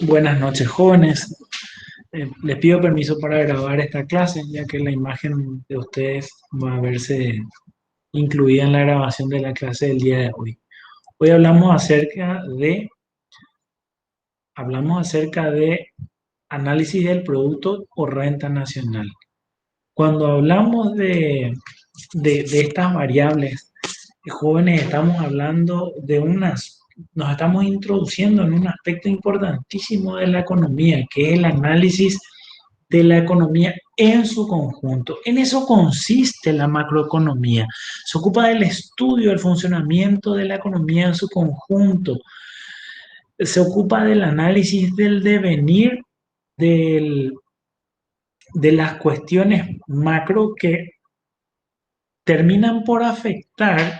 Buenas noches, jóvenes. Les pido permiso para grabar esta clase, ya que la imagen de ustedes va a verse incluida en la grabación de la clase del día de hoy. Hoy hablamos acerca de análisis del producto o renta nacional. Cuando hablamos de estas variables, jóvenes, estamos hablando nos estamos introduciendo en un aspecto importantísimo de la economía, que es el análisis de la economía en su conjunto. En eso consiste la macroeconomía. Se ocupa del estudio del funcionamiento de la economía en su conjunto. Se ocupa del análisis del devenir del- de las cuestiones macro que terminan por afectar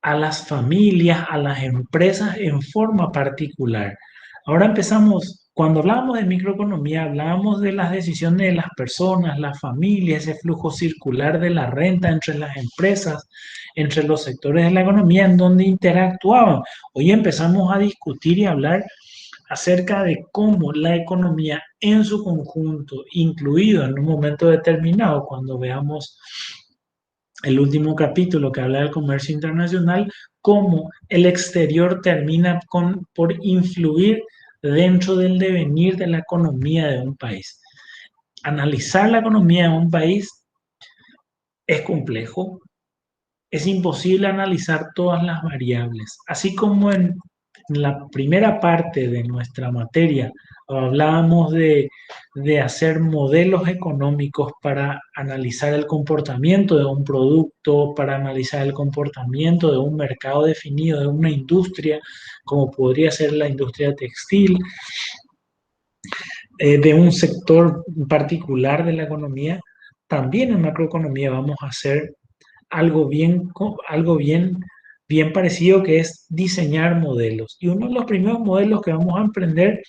a las familias, a las empresas en forma particular. Ahora empezamos, cuando hablábamos de microeconomía, hablábamos de las decisiones de las personas, las familias, ese flujo circular de la renta entre las empresas, entre los sectores de la economía en donde interactuaban. Hoy empezamos a discutir y hablar acerca de cómo la economía en su conjunto, incluido en un momento determinado, cuando veamos el último capítulo que habla del comercio internacional, cómo el exterior termina por influir dentro del devenir de la economía de un país. Analizar la economía de un país es complejo, es imposible analizar todas las variables. Así como en la primera parte de nuestra materia hablábamos de hacer modelos económicos para analizar el comportamiento de un producto, para analizar el comportamiento de un mercado definido, de una industria, como podría ser la industria textil, de un sector particular de la economía. También en macroeconomía vamos a hacer algo bien parecido, que es diseñar modelos. Y uno de los primeros modelos que vamos a emprender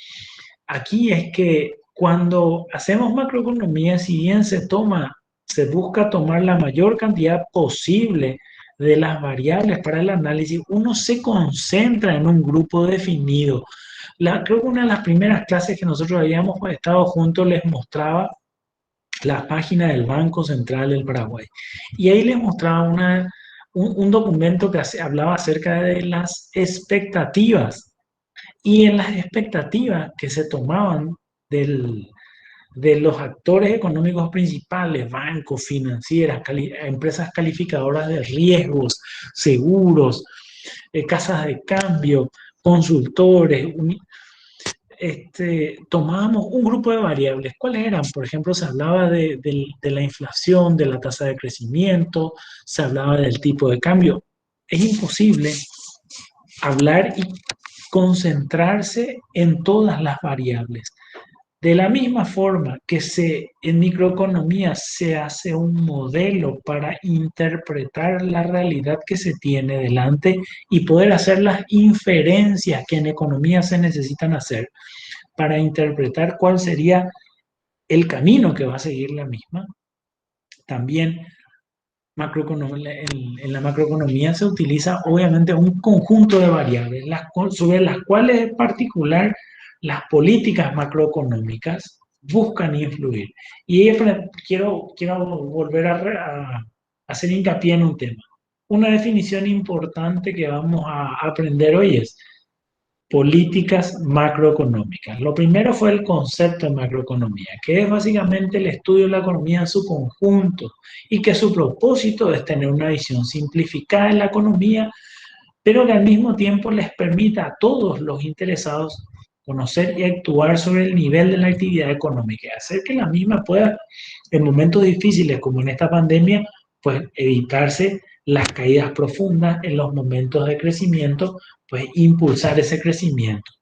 aquí es que cuando hacemos macroeconomía, si bien se busca tomar la mayor cantidad posible de las variables para el análisis, uno se concentra en un grupo definido. Creo que una de las primeras clases que nosotros habíamos estado juntos les mostraba la página del Banco Central del Paraguay. Y ahí les mostraba un documento que hablaba acerca de las expectativas. Y en las expectativas que se tomaban del, de los actores económicos principales, bancos, financieras, empresas calificadoras de riesgos, seguros, casas de cambio, consultores, tomábamos un grupo de variables. ¿Cuáles eran? Por ejemplo, se hablaba de la inflación, de la tasa de crecimiento, se hablaba del tipo de cambio. Es imposible hablar y concentrarse en todas las variables. De la misma forma que en microeconomía se hace un modelo para interpretar la realidad que se tiene delante y poder hacer las inferencias que en economía se necesitan hacer para interpretar cuál sería el camino que va a seguir la misma. También en la macroeconomía se utiliza obviamente un conjunto de variables sobre las cuales en particular las políticas macroeconómicas buscan influir. Y quiero volver a hacer hincapié en un tema. Una definición importante que vamos a aprender hoy es políticas macroeconómicas. Lo primero fue el concepto de macroeconomía, que es básicamente el estudio de la economía en su conjunto y que su propósito es tener una visión simplificada de la economía, pero que al mismo tiempo les permita a todos los interesados conocer y actuar sobre el nivel de la actividad económica, hacer que la misma pueda, en momentos difíciles como en esta pandemia, pues evitarse las caídas profundas en los momentos de crecimiento, pues impulsar ese crecimiento.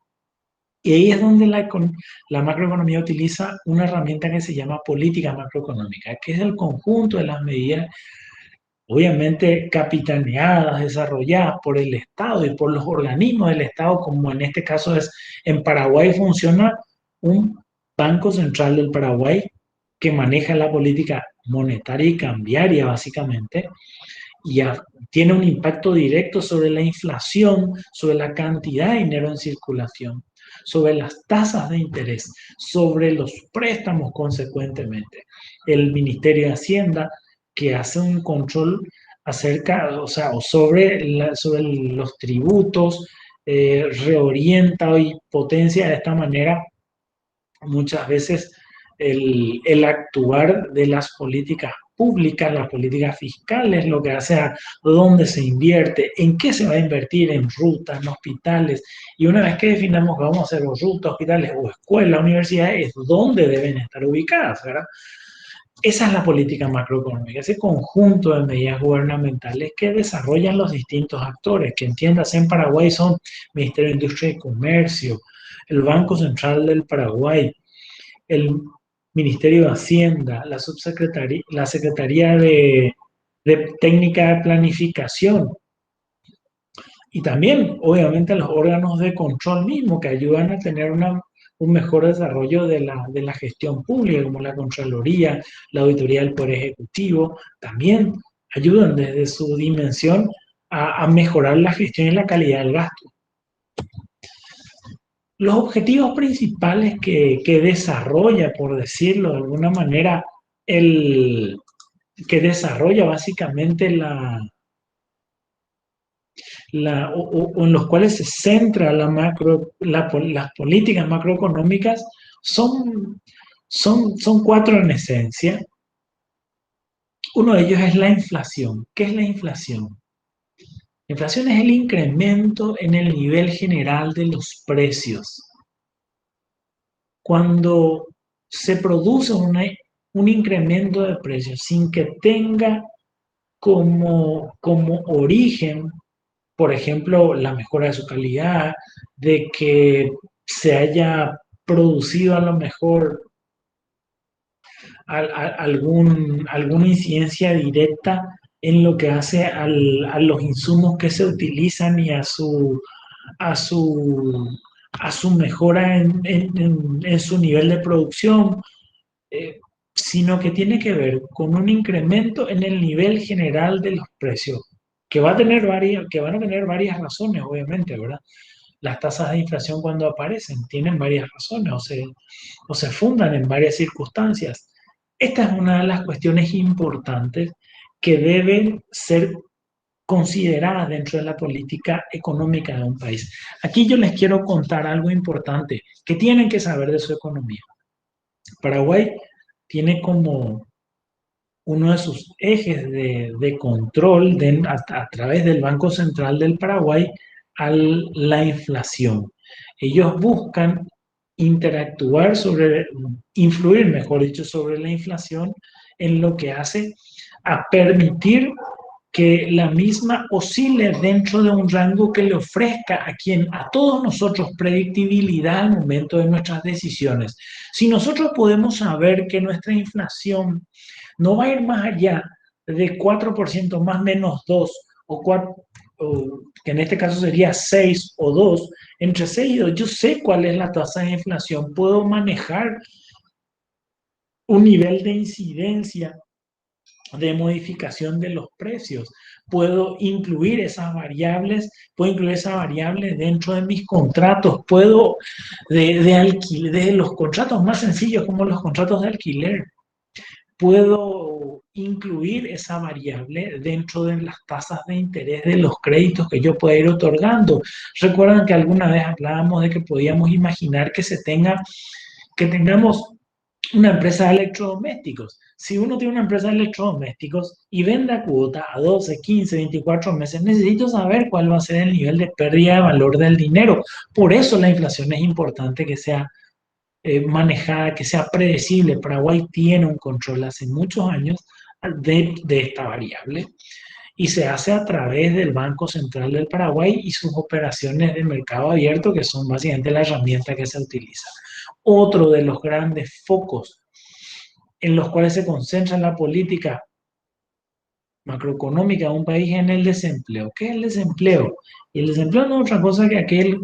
Y ahí es donde la macroeconomía utiliza una herramienta que se llama política macroeconómica, que es el conjunto de las medidas, obviamente capitaneadas, desarrolladas por el Estado y por los organismos del Estado, como en este caso en Paraguay funciona un Banco Central del Paraguay que maneja la política monetaria y cambiaria básicamente, tiene un impacto directo sobre la inflación, sobre la cantidad de dinero en circulación, sobre las tasas de interés, sobre los préstamos consecuentemente. El Ministerio de Hacienda, que hace un control acerca, o sea, sobre los tributos, reorienta y potencia de esta manera muchas veces el actuar de las políticas públicas, las políticas fiscales, lo que hace a dónde se invierte, en qué se va a invertir, en rutas, en hospitales. Y una vez que definamos que vamos a hacer los rutas, hospitales o escuelas, universidades, es dónde deben estar ubicadas, ¿verdad? Esa es la política macroeconómica, ese conjunto de medidas gubernamentales que desarrollan los distintos actores, que entiendas en Paraguay son Ministerio de Industria y Comercio, el Banco Central del Paraguay, el Ministerio de Hacienda, la Secretaría de Técnica de Planificación y también, obviamente, los órganos de control mismo que ayudan a tener un mejor desarrollo de la gestión pública, como la Contraloría, la Auditoría del Poder Ejecutivo, también ayudan desde su dimensión a mejorar la gestión y la calidad del gasto. Los objetivos principales que desarrolla, por decirlo de alguna manera, el que desarrolla básicamente o en los cuales se centra las políticas macroeconómicas son cuatro en esencia. Uno de ellos es la inflación. ¿Qué es la inflación? La inflación es el incremento en el nivel general de los precios. Cuando se produce un incremento de precios sin que tenga como origen, por ejemplo, la mejora de su calidad, de que se haya producido a lo mejor alguna incidencia directa en lo que hace a los insumos que se utilizan y a su, a su mejora en su nivel de producción, eh, sino que tiene que ver con un incremento en el nivel general de los precios, que van a tener varias razones, obviamente, ¿verdad? Las tasas de inflación cuando aparecen tienen varias razones o se fundan en varias circunstancias. Esta es una de las cuestiones importantes que deben ser consideradas dentro de la política económica de un país. Aquí yo les quiero contar algo importante que tienen que saber de su economía. Paraguay tiene como uno de sus ejes de control a través del Banco Central del Paraguay la inflación. Ellos buscan influir, mejor dicho, sobre la inflación en lo que hace a permitir que la misma oscile dentro de un rango que le ofrezca a todos nosotros predictibilidad al momento de nuestras decisiones. Si nosotros podemos saber que nuestra inflación no va a ir más allá de 4% más menos 2 o 4, que en este caso sería 6 o 2, entre 6 y 2, yo sé cuál es la tasa de inflación, puedo manejar un nivel de incidencia de modificación de los precios. Puedo incluir esas variables dentro de mis contratos, puedo de los contratos más sencillos como los contratos de alquiler, puedo incluir esa variable dentro de las tasas de interés de los créditos que yo pueda ir otorgando. Recuerdan que alguna vez hablábamos de que podíamos imaginar que tengamos una empresa de electrodomésticos. Si uno tiene una empresa de electrodomésticos y vende a cuota a 12, 15, 24 meses, necesito saber cuál va a ser el nivel de pérdida de valor del dinero. Por eso la inflación es importante que sea manejada, que sea predecible. Paraguay tiene un control hace muchos años de esta variable y se hace a través del Banco Central del Paraguay y sus operaciones de mercado abierto, que son básicamente la herramienta que se utiliza. Otro de los grandes focos en los cuales se concentra la política macroeconómica de un país en el desempleo. ¿Qué es el desempleo? Y el desempleo no es otra cosa que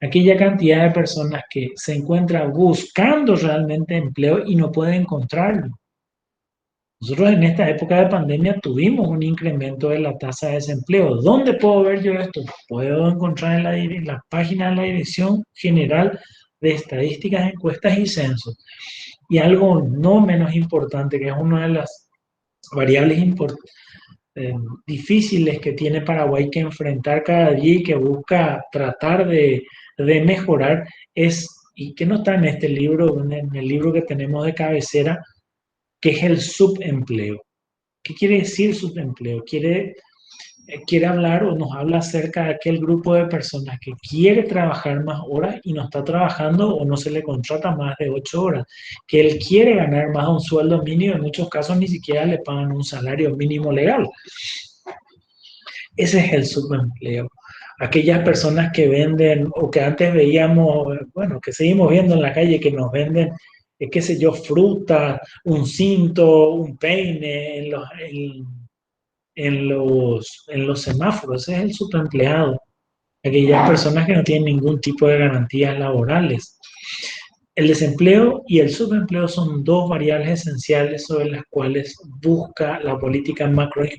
aquella cantidad de personas que se encuentran buscando realmente empleo y no pueden encontrarlo. Nosotros en esta época de pandemia tuvimos un incremento de la tasa de desempleo. ¿Dónde puedo ver yo esto? Puedo encontrar en la página de la Dirección General de Estadísticas, Encuestas y Censos. Y algo no menos importante, que es una de las variables eh, difíciles que tiene Paraguay que enfrentar cada día y que busca tratar de mejorar, es, y que no está en este libro, en el libro que tenemos de cabecera, que es el subempleo. ¿Qué quiere decir subempleo? Quiere hablar o nos habla acerca de aquel grupo de personas que quiere trabajar más horas y no está trabajando o no se le contrata más de 8 horas, que él quiere ganar más de un sueldo mínimo, en muchos casos ni siquiera le pagan un salario mínimo legal. Ese es el subempleo. Aquellas personas que venden o que antes veíamos, bueno, que seguimos viendo en la calle, que nos venden, qué sé yo, fruta, un cinto, un peine en los semáforos. Ese es el subempleado. Aquellas personas que no tienen ningún tipo de garantías laborales. El desempleo y el subempleo son dos variables esenciales sobre las cuales busca la política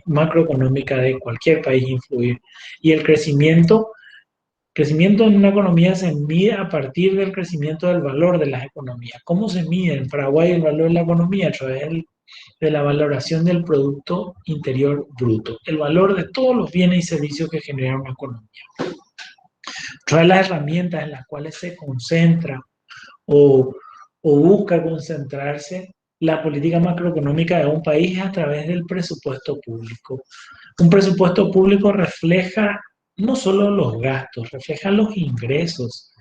macroeconómica de cualquier país influir. Y el crecimiento en una economía se mide a partir del crecimiento del valor de las economías. ¿Cómo se mide en Paraguay el valor de la economía? A través de la valoración del Producto Interior Bruto, el valor de todos los bienes y servicios que genera una economía. Otra de las herramientas en las cuales se concentra o, o busca concentrarse la política macroeconómica de un país a través del presupuesto público. Un presupuesto público refleja no solo los gastos, refleja los ingresos,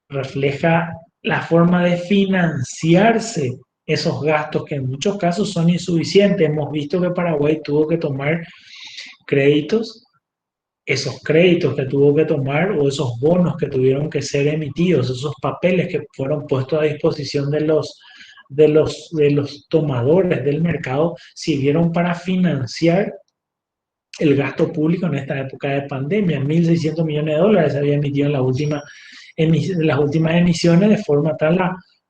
refleja la forma de financiarse esos gastos que en muchos casos son insuficientes. Hemos visto que Paraguay tuvo que tomar créditos, esos créditos que tuvo que tomar o esos bonos que tuvieron que ser emitidos, esos papeles que fueron puestos a disposición de los tomadores del mercado, sirvieron para financiar el gasto público en esta época de pandemia. 1.600 millones de dólares se había emitido en las últimas emisiones de forma tal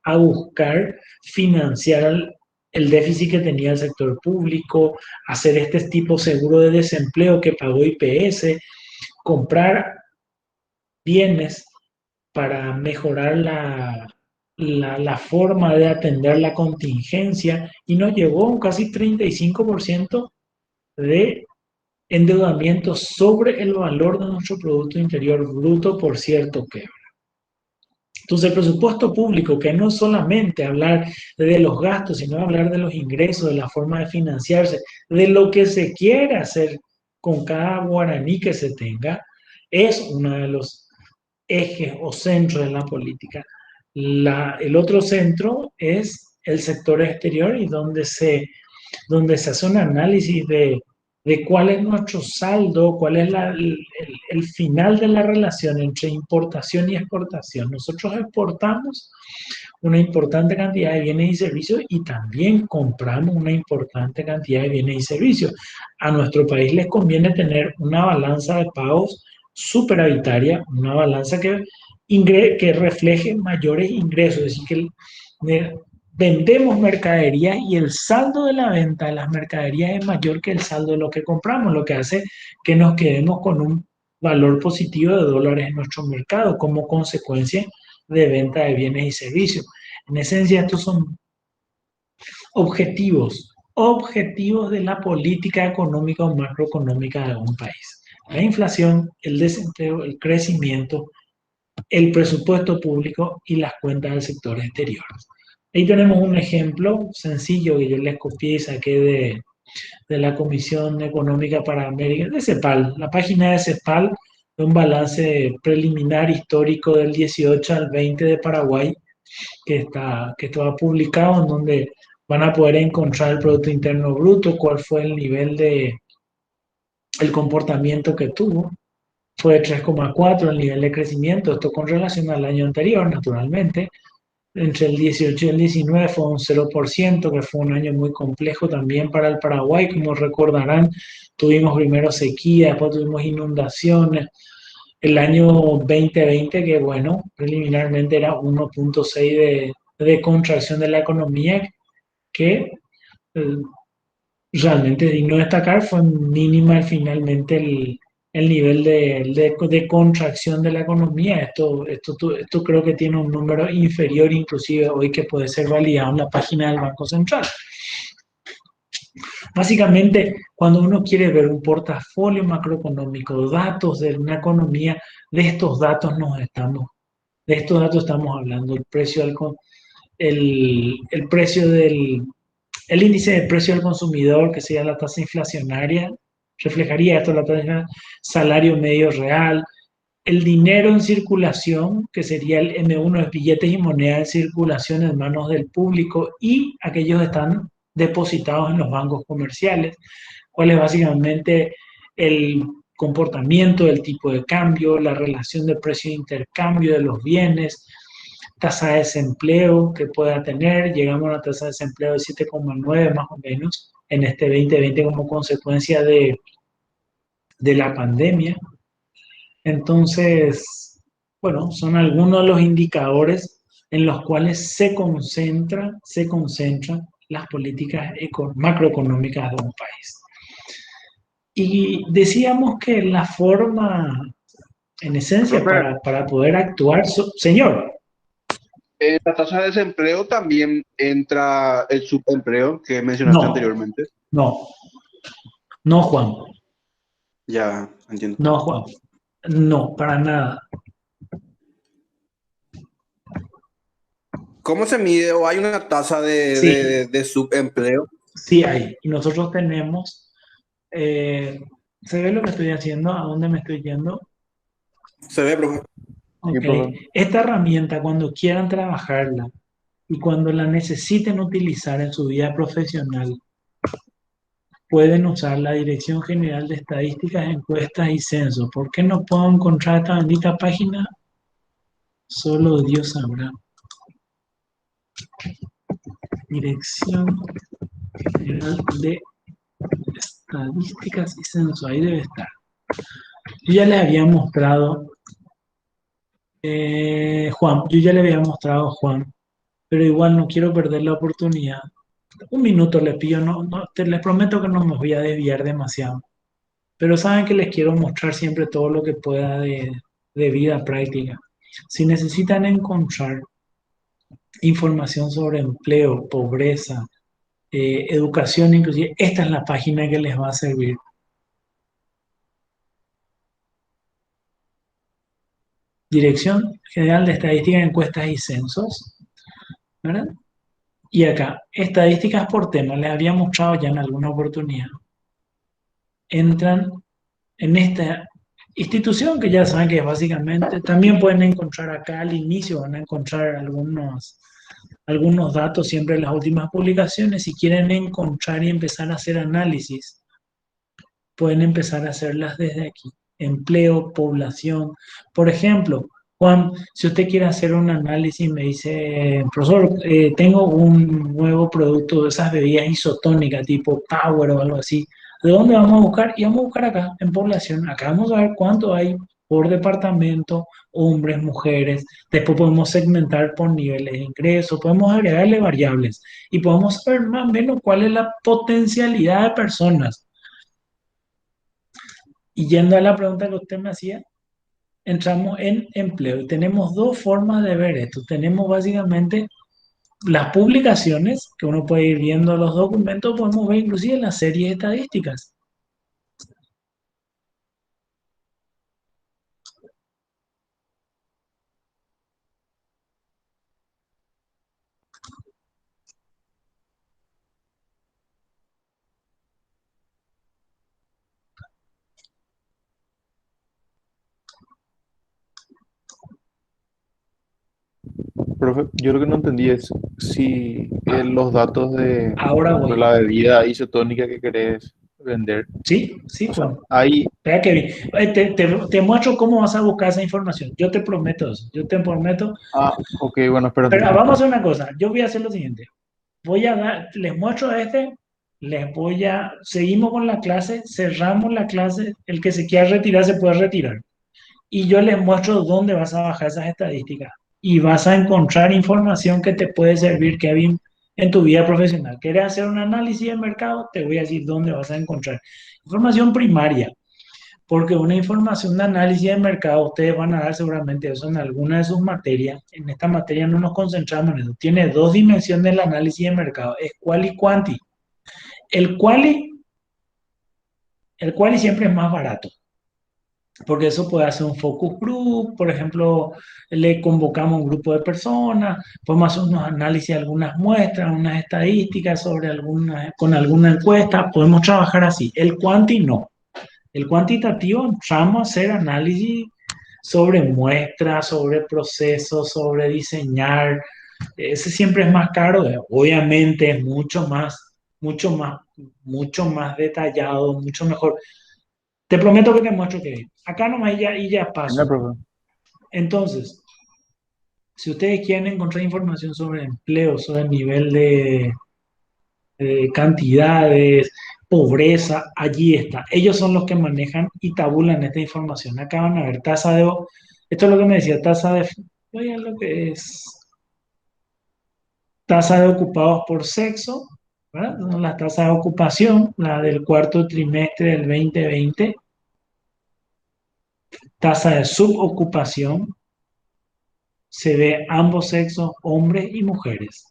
a buscar financiar el déficit que tenía el sector público, hacer este tipo seguro de desempleo que pagó IPS, comprar bienes para mejorar la forma de atender la contingencia y nos llevó a un casi 35% de endeudamiento sobre el valor de nuestro Producto Interior Bruto por cierto que. Entonces, el presupuesto público, que no es solamente hablar de los gastos, sino hablar de los ingresos, de la forma de financiarse, de lo que se quiere hacer con cada guaraní que se tenga, es uno de los ejes o centros de la política. El otro centro es el sector exterior y donde se hace un análisis de cuál es nuestro saldo, cuál es el final de la relación entre importación y exportación. Nosotros exportamos una importante cantidad de bienes y servicios y también compramos una importante cantidad de bienes y servicios. A nuestro país les conviene tener una balanza de pagos superavitaria, una balanza que refleje mayores ingresos, es decir, que vendemos mercadería y el saldo de la venta de las mercaderías es mayor que el saldo de lo que compramos, lo que hace que nos quedemos con un valor positivo de dólares en nuestro mercado como consecuencia de venta de bienes y servicios. En esencia, estos son objetivos de la política económica o macroeconómica de un país. La inflación, el desempleo, el crecimiento, el presupuesto público y las cuentas del sector exterior. Ahí tenemos un ejemplo sencillo que yo les copié y saqué de la Comisión Económica para América, de CEPAL, la página de CEPAL, de un balance preliminar histórico del 18 al 20 de Paraguay, que estaba publicado, en donde van a poder encontrar el Producto Interno Bruto, cuál fue el nivel el comportamiento que tuvo. Fue de 3,4 el nivel de crecimiento, esto con relación al año anterior, naturalmente. Entre el 18 y el 19 fue un 0%, que fue un año muy complejo también para el Paraguay. Como recordarán, tuvimos primero sequía, después tuvimos inundaciones. El año 2020, que bueno, preliminarmente era 1,6 de contracción de la economía, que eh, realmente digno de destacar, fue mínima finalmente el nivel de contracción de la economía. Esto creo que tiene un número inferior inclusive hoy que puede ser validado en la página del Banco Central. Básicamente, cuando uno quiere ver un portafolio macroeconómico, datos de una economía, de estos datos de estos datos estamos hablando, el precio el índice de precio del consumidor, que sería la tasa inflacionaria, reflejaría esto, la tasa salario medio real, el dinero en circulación, que sería el M1, es billetes y moneda en circulación en manos del público y aquellos que están depositados en los bancos comerciales, cuál es básicamente el comportamiento del tipo de cambio, la relación de precio de intercambio de los bienes, tasa de desempleo que pueda tener. Llegamos a una tasa de desempleo de 7,9 más o menos en este 2020 como consecuencia de la pandemia. Entonces, bueno, son algunos de los indicadores en los cuales se concentran las políticas macroeconómicas de un país. Y decíamos que la forma, en esencia, Profe, para poder actuar, señor, en la tasa de desempleo también entra el subempleo que mencionaste no, anteriormente. no, no, Juan, Ya, entiendo. no, Juan, no, para nada. ¿Cómo se mide o hay una tasa Sí, de subempleo? sí hay. Y nosotros tenemos, ¿se ve lo que estoy haciendo? ¿A dónde me estoy yendo? Se ve, profe. Sí, Ok, profe. esta herramienta cuando quieran trabajarla y cuando la necesiten utilizar en su vida profesional, pueden usar la Dirección General de Estadísticas, Encuestas y Censos. ¿Por qué no puedo encontrar esta bendita página? Solo Dios sabrá. Dirección General de Estadísticas y Censos, ahí debe estar. Yo ya les había mostrado, Juan, yo ya le había mostrado a Juan, pero igual no quiero perder la oportunidad. Un minuto le pido, les prometo que no me voy a desviar demasiado. Pero saben que les quiero mostrar siempre todo lo que pueda de vida práctica. Si necesitan encontrar información sobre empleo, pobreza, educación, inclusive, esta es la página que les va a servir. Dirección General de Estadística, Encuestas y Censos, ¿verdad? Y acá, estadísticas por tema, les había mostrado ya en alguna oportunidad. Entran en esta institución que ya saben que es básicamente, también pueden encontrar acá al inicio, van a encontrar algunos datos siempre en las últimas publicaciones. Si quieren encontrar y empezar a hacer análisis, pueden empezar a hacerlas desde aquí. Empleo, población. Por ejemplo, Juan, si usted quiere hacer un análisis, me dice, profesor, tengo un nuevo producto de esas bebidas isotónicas, tipo Power o algo así. ¿De dónde vamos a buscar? Y vamos a buscar acá, en población. Acá vamos a ver cuánto hay por departamento, hombres, mujeres. Después podemos segmentar por niveles de ingreso, podemos agregarle variables y podemos saber más o menos cuál es la potencialidad de personas. Y yendo a la pregunta que usted me hacía, entramos en empleo y tenemos dos formas de ver esto. Tenemos básicamente las publicaciones, que uno puede ir viendo los documentos, podemos ver inclusive las series estadísticas. Profe, yo lo que no entendí es si los datos de, Ahora por ejemplo, voy. la bebida isotónica que querés vender, ¿Sí? Sí, o sea, Juan. hay, Espera que te muestro cómo vas a buscar esa información. Yo te prometo eso. Yo te prometo. ok, bueno, espera Pero entonces. vamos a hacer una cosa. Yo voy a hacer lo siguiente. Les muestro seguimos con la clase, cerramos la clase. El que se quiera retirar se puede retirar. Y yo les muestro dónde vas a bajar esas estadísticas y vas a encontrar información que te puede servir, Kevin, en tu vida profesional. ¿Quieres hacer un análisis de mercado? Te voy a decir dónde vas a encontrar información primaria, porque una información de análisis de mercado ustedes van a dar seguramente eso en alguna de sus materias. En esta materia no nos concentramos en eso. Tiene dos dimensiones del análisis de mercado, es quali y quanti. El quali, el quali siempre es más barato, porque eso puede hacer un focus group, por ejemplo, le convocamos a un grupo de personas, podemos hacer unos análisis de algunas muestras, unas estadísticas sobre alguna, con alguna encuesta, podemos trabajar así. El quanti no. El cuantitativo entramos a hacer análisis sobre muestras, sobre procesos, sobre diseñar. Ese siempre es más caro, obviamente es mucho más, mucho más detallado, mucho mejor. Te prometo que te muestro que acá nomás y ya Venga, paso. profe. Entonces, si ustedes quieren encontrar información sobre empleo, sobre el nivel de cantidades, pobreza, allí está. Ellos son los que manejan y tabulan esta información. Acá van a ver tasa de, esto es lo que me decía, tasa de, oiga, lo que es tasa de ocupados por sexo, ¿verdad? Son las tasas de ocupación, la del cuarto trimestre del 2020, tasa de subocupación, se ve ambos sexos, hombres y mujeres.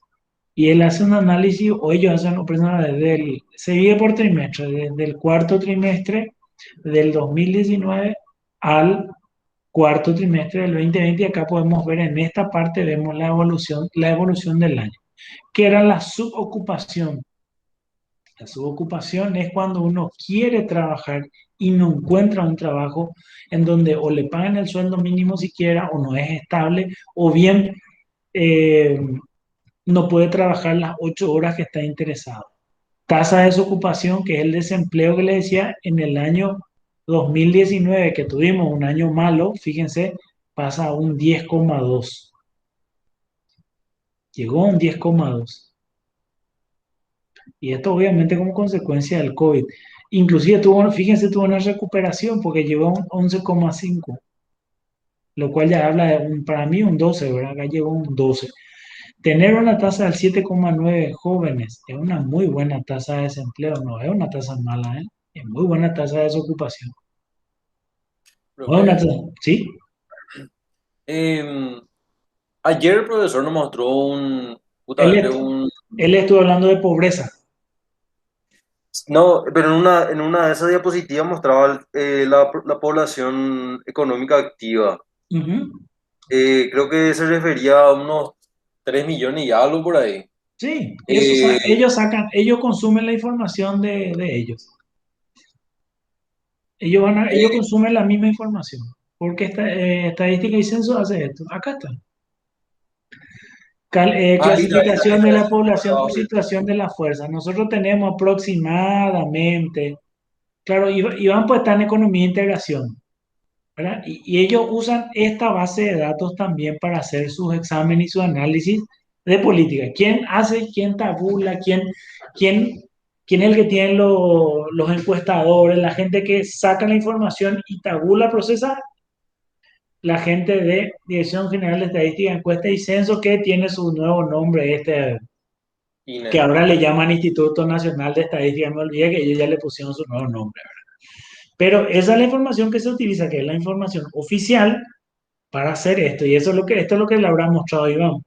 Y él hace un análisis, o ellos hacen un análisis se divide por trimestre, desde el cuarto trimestre del 2019 al cuarto trimestre del 2020. Y acá podemos ver en esta parte, vemos la evolución del año, que era la subocupación. La subocupación es cuando uno quiere trabajar y no encuentra un trabajo en donde o le pagan el sueldo mínimo siquiera, o no es estable, o bien eh, no puede trabajar las 8 horas que está interesado. Tasa de desocupación, que es el desempleo que le decía, en el año 2019, que tuvimos un año malo, fíjense, pasa a un 10,2. Llegó a un 10,2. Y esto obviamente como consecuencia del COVID. Inclusive fíjense, tuvo una recuperación porque llegó a un 11,5, lo cual ya habla para mí un 12, ¿verdad? Acá llegó a un 12. Tener una tasa del 7,9 jóvenes es una muy buena tasa de desempleo, no es una tasa mala, ¿eh? Es muy buena tasa de desocupación. No es una Profe, ¿sí? em, ayer el profesor nos mostró Él, justamente él estuvo hablando de pobreza. no, pero en una de esas diapositivas mostraba la población económica activa. Ujú. Creo que se refería a unos 3 millones y algo por ahí. Sí, Eh, ellos consumen la información de ellos. Ellos eh, consumen la misma información. Porque estadística y censo hace esto. Acá está. Clasificación de la población por situación de la fuerza. Nosotros tenemos aproximadamente, claro, Iván pues está en economía e integración, ¿verdad? Y ellos usan esta base de datos también para hacer sus exámenes y su análisis de política. ¿Quién hace, quién tabula, quién, quién es el que tiene los encuestadores, la gente que saca la información y tabula, procesa? La gente de Dirección General de Estadística, Encuesta y Censo, que tiene su nuevo nombre, que INE. ahora le llaman Instituto Nacional de Estadística. Me olvidé que ellos ya le pusieron su nuevo nombre, ¿verdad? Pero esa es la información que se utiliza, que es la información oficial para hacer esto. Y esto es lo que le habrá mostrado Iván.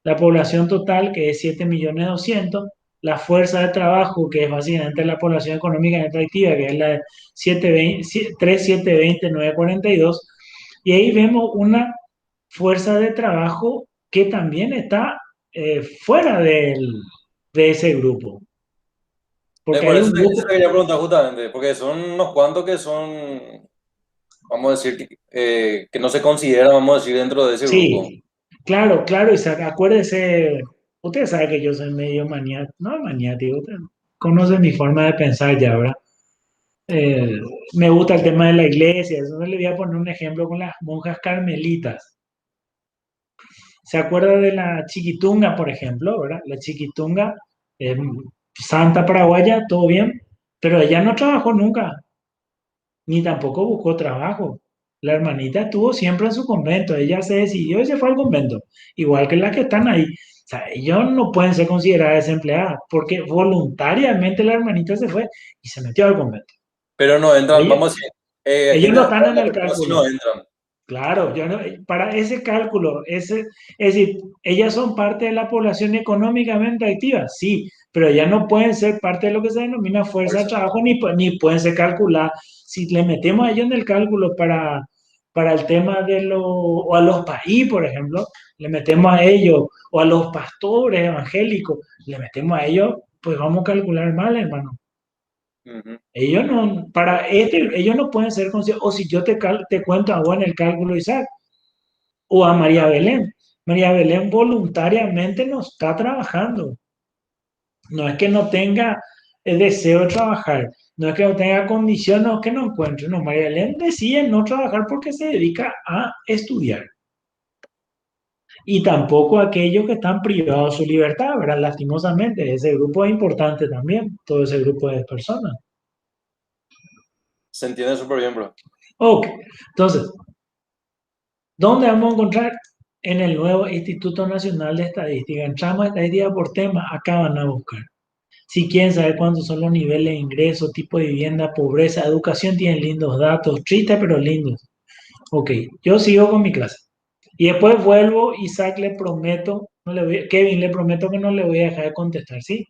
La población total, que es 7.200.000, la fuerza de trabajo, que es básicamente la población económica activa, que es la de 3.720.942, y ahí vemos una fuerza de trabajo que también está fuera de ese grupo, porque hay Por eso un te grupo, quería preguntar justamente, porque son unos cuantos que son, vamos a decir, que no se consideran, vamos a decir, dentro de ese grupo. sí, claro, claro, Isaac, acuérdese, usted sabe que yo soy medio maniático, no maniático, usted conoce mi forma de pensar ya, ¿verdad? Eh, Me gusta el tema de la iglesia, entonces le voy a poner un ejemplo con las monjas carmelitas. ¿Se acuerda de la Chiquitunga, por ejemplo, verdad? La Chiquitunga, eh, santa paraguaya, todo bien, pero ella no trabajó nunca, ni tampoco buscó trabajo. La hermanita estuvo siempre en su convento, ella se decidió y se fue al convento, igual que las que están ahí. sea, ellos no pueden ser consideradas desempleadas porque voluntariamente la hermanita se fue y se metió al convento. Pero no entran, Ellos, vamos a decir, ellos gente no de están en afuera, el pero si no cálculo. entran. Claro, para ese cálculo, es decir, ellas son parte de la población económicamente activa, sí, pero ellas no pueden ser parte de lo que se denomina fuerza de Fuerza. trabajo ni pueden ser calculadas. Si le metemos a ellos en el cálculo para el tema o a los país, por ejemplo, le metemos a ellos, o a los pastores evangélicos, le metemos a ellos, pues vamos a calcular mal, hermano. Ujú. Ellos no, ellos no pueden ser considerados, o si yo te cuento a vos en el cálculo, Isaac, o a María Belén. María Belén voluntariamente no está trabajando. No es que no tenga el deseo de trabajar, no es que no tenga condiciones, no es que no encuentre. No, María Belén decide no trabajar porque se dedica a estudiar. Y tampoco aquellos que están privados de su libertad, ¿verdad? Lastimosamente, ese grupo es importante también, todo ese grupo de personas. Se entiende súper bien, bro. Ok, entonces, ¿dónde vamos a encontrar? En el nuevo Instituto Nacional de Estadística. Entramos a estadística por tema, acá van a buscar. Si quieren saber cuántos son los niveles de ingreso, tipo de vivienda, pobreza, educación, tienen lindos datos, tristes pero lindos. Ok, yo sigo con mi clase. Y después vuelvo, Isaac le prometo, Kevin le prometo que no le voy a dejar de contestar, ¿sí?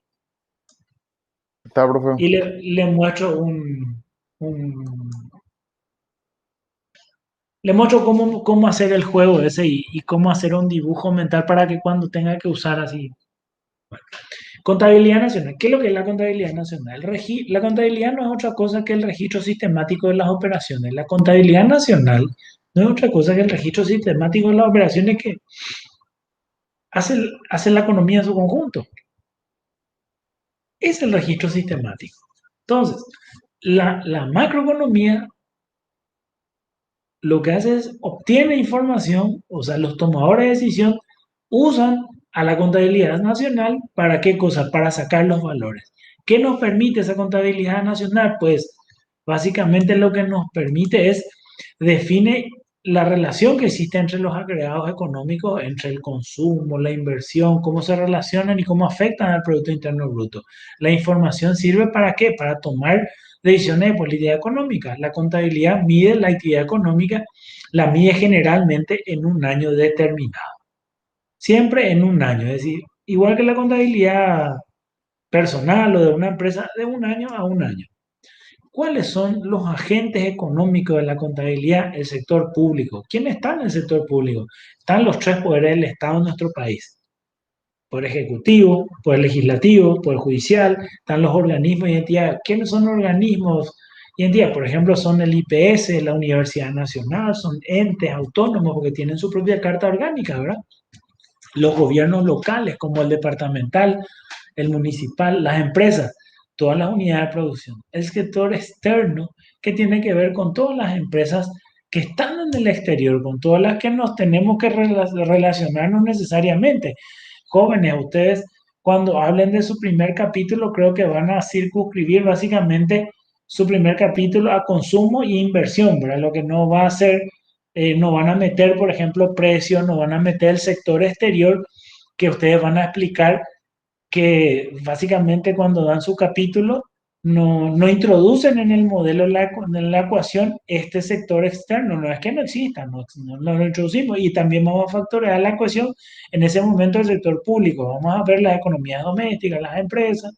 Está, profe. Y le muestro un- le muestro cómo hacer el juego ese y cómo hacer un dibujo mental para que cuando tenga que usar así. Bueno, contabilidad nacional. ¿Qué es lo que es la contabilidad nacional? La contabilidad no es otra cosa que el registro sistemático de las operaciones. La contabilidad nacional no es otra cosa que el registro sistemático de las operaciones que hace la economía en su conjunto. Es el registro sistemático. Entonces, la macroeconomía lo que hace es obtiene información, o sea, los tomadores de decisión usan a la contabilidad nacional para qué cosa, para sacar los valores. ¿Qué nos permite esa contabilidad nacional? Pues básicamente lo que nos permite es define la relación que existe entre los agregados económicos, entre el consumo, la inversión, cómo se relacionan y cómo afectan al Producto Interno Bruto. La información sirve para qué? Para tomar decisiones de política económica. La contabilidad mide la actividad económica, la mide generalmente en un año determinado. Siempre en un año, es decir, igual que la contabilidad personal o de una empresa, de un año a un año. ¿Cuáles son los agentes económicos de la contabilidad? El sector público. ¿Quién está en el sector público? Están los tres poderes del Estado en nuestro país. Poder ejecutivo, poder legislativo, poder judicial, están los organismos y entidades. ¿Quiénes son los organismos y entidades? Por ejemplo, son el IPS, la Universidad Nacional, son entes autónomos porque tienen su propia carta orgánica, ¿verdad? Los gobiernos locales, como el departamental, el municipal, las empresas, todas las unidades de producción. El sector externo, que tiene que ver con todas las empresas que están en el exterior, con todas las que nos tenemos que relacionarnos necesariamente. Jóvenes, ustedes cuando hablen de su primer capítulo, creo que van a circunscribir básicamente su primer capítulo a consumo y inversión, ¿verdad? Lo que no va a ser, no van a meter, por ejemplo, precios, no van a meter el sector exterior, que ustedes van a explicar que básicamente cuando dan su capítulo no introducen en el modelo, en la ecuación, este sector externo. No es que no exista, no lo introducimos. Y también vamos a factorear la ecuación en ese momento del sector público. Vamos a ver las economías domésticas, las empresas.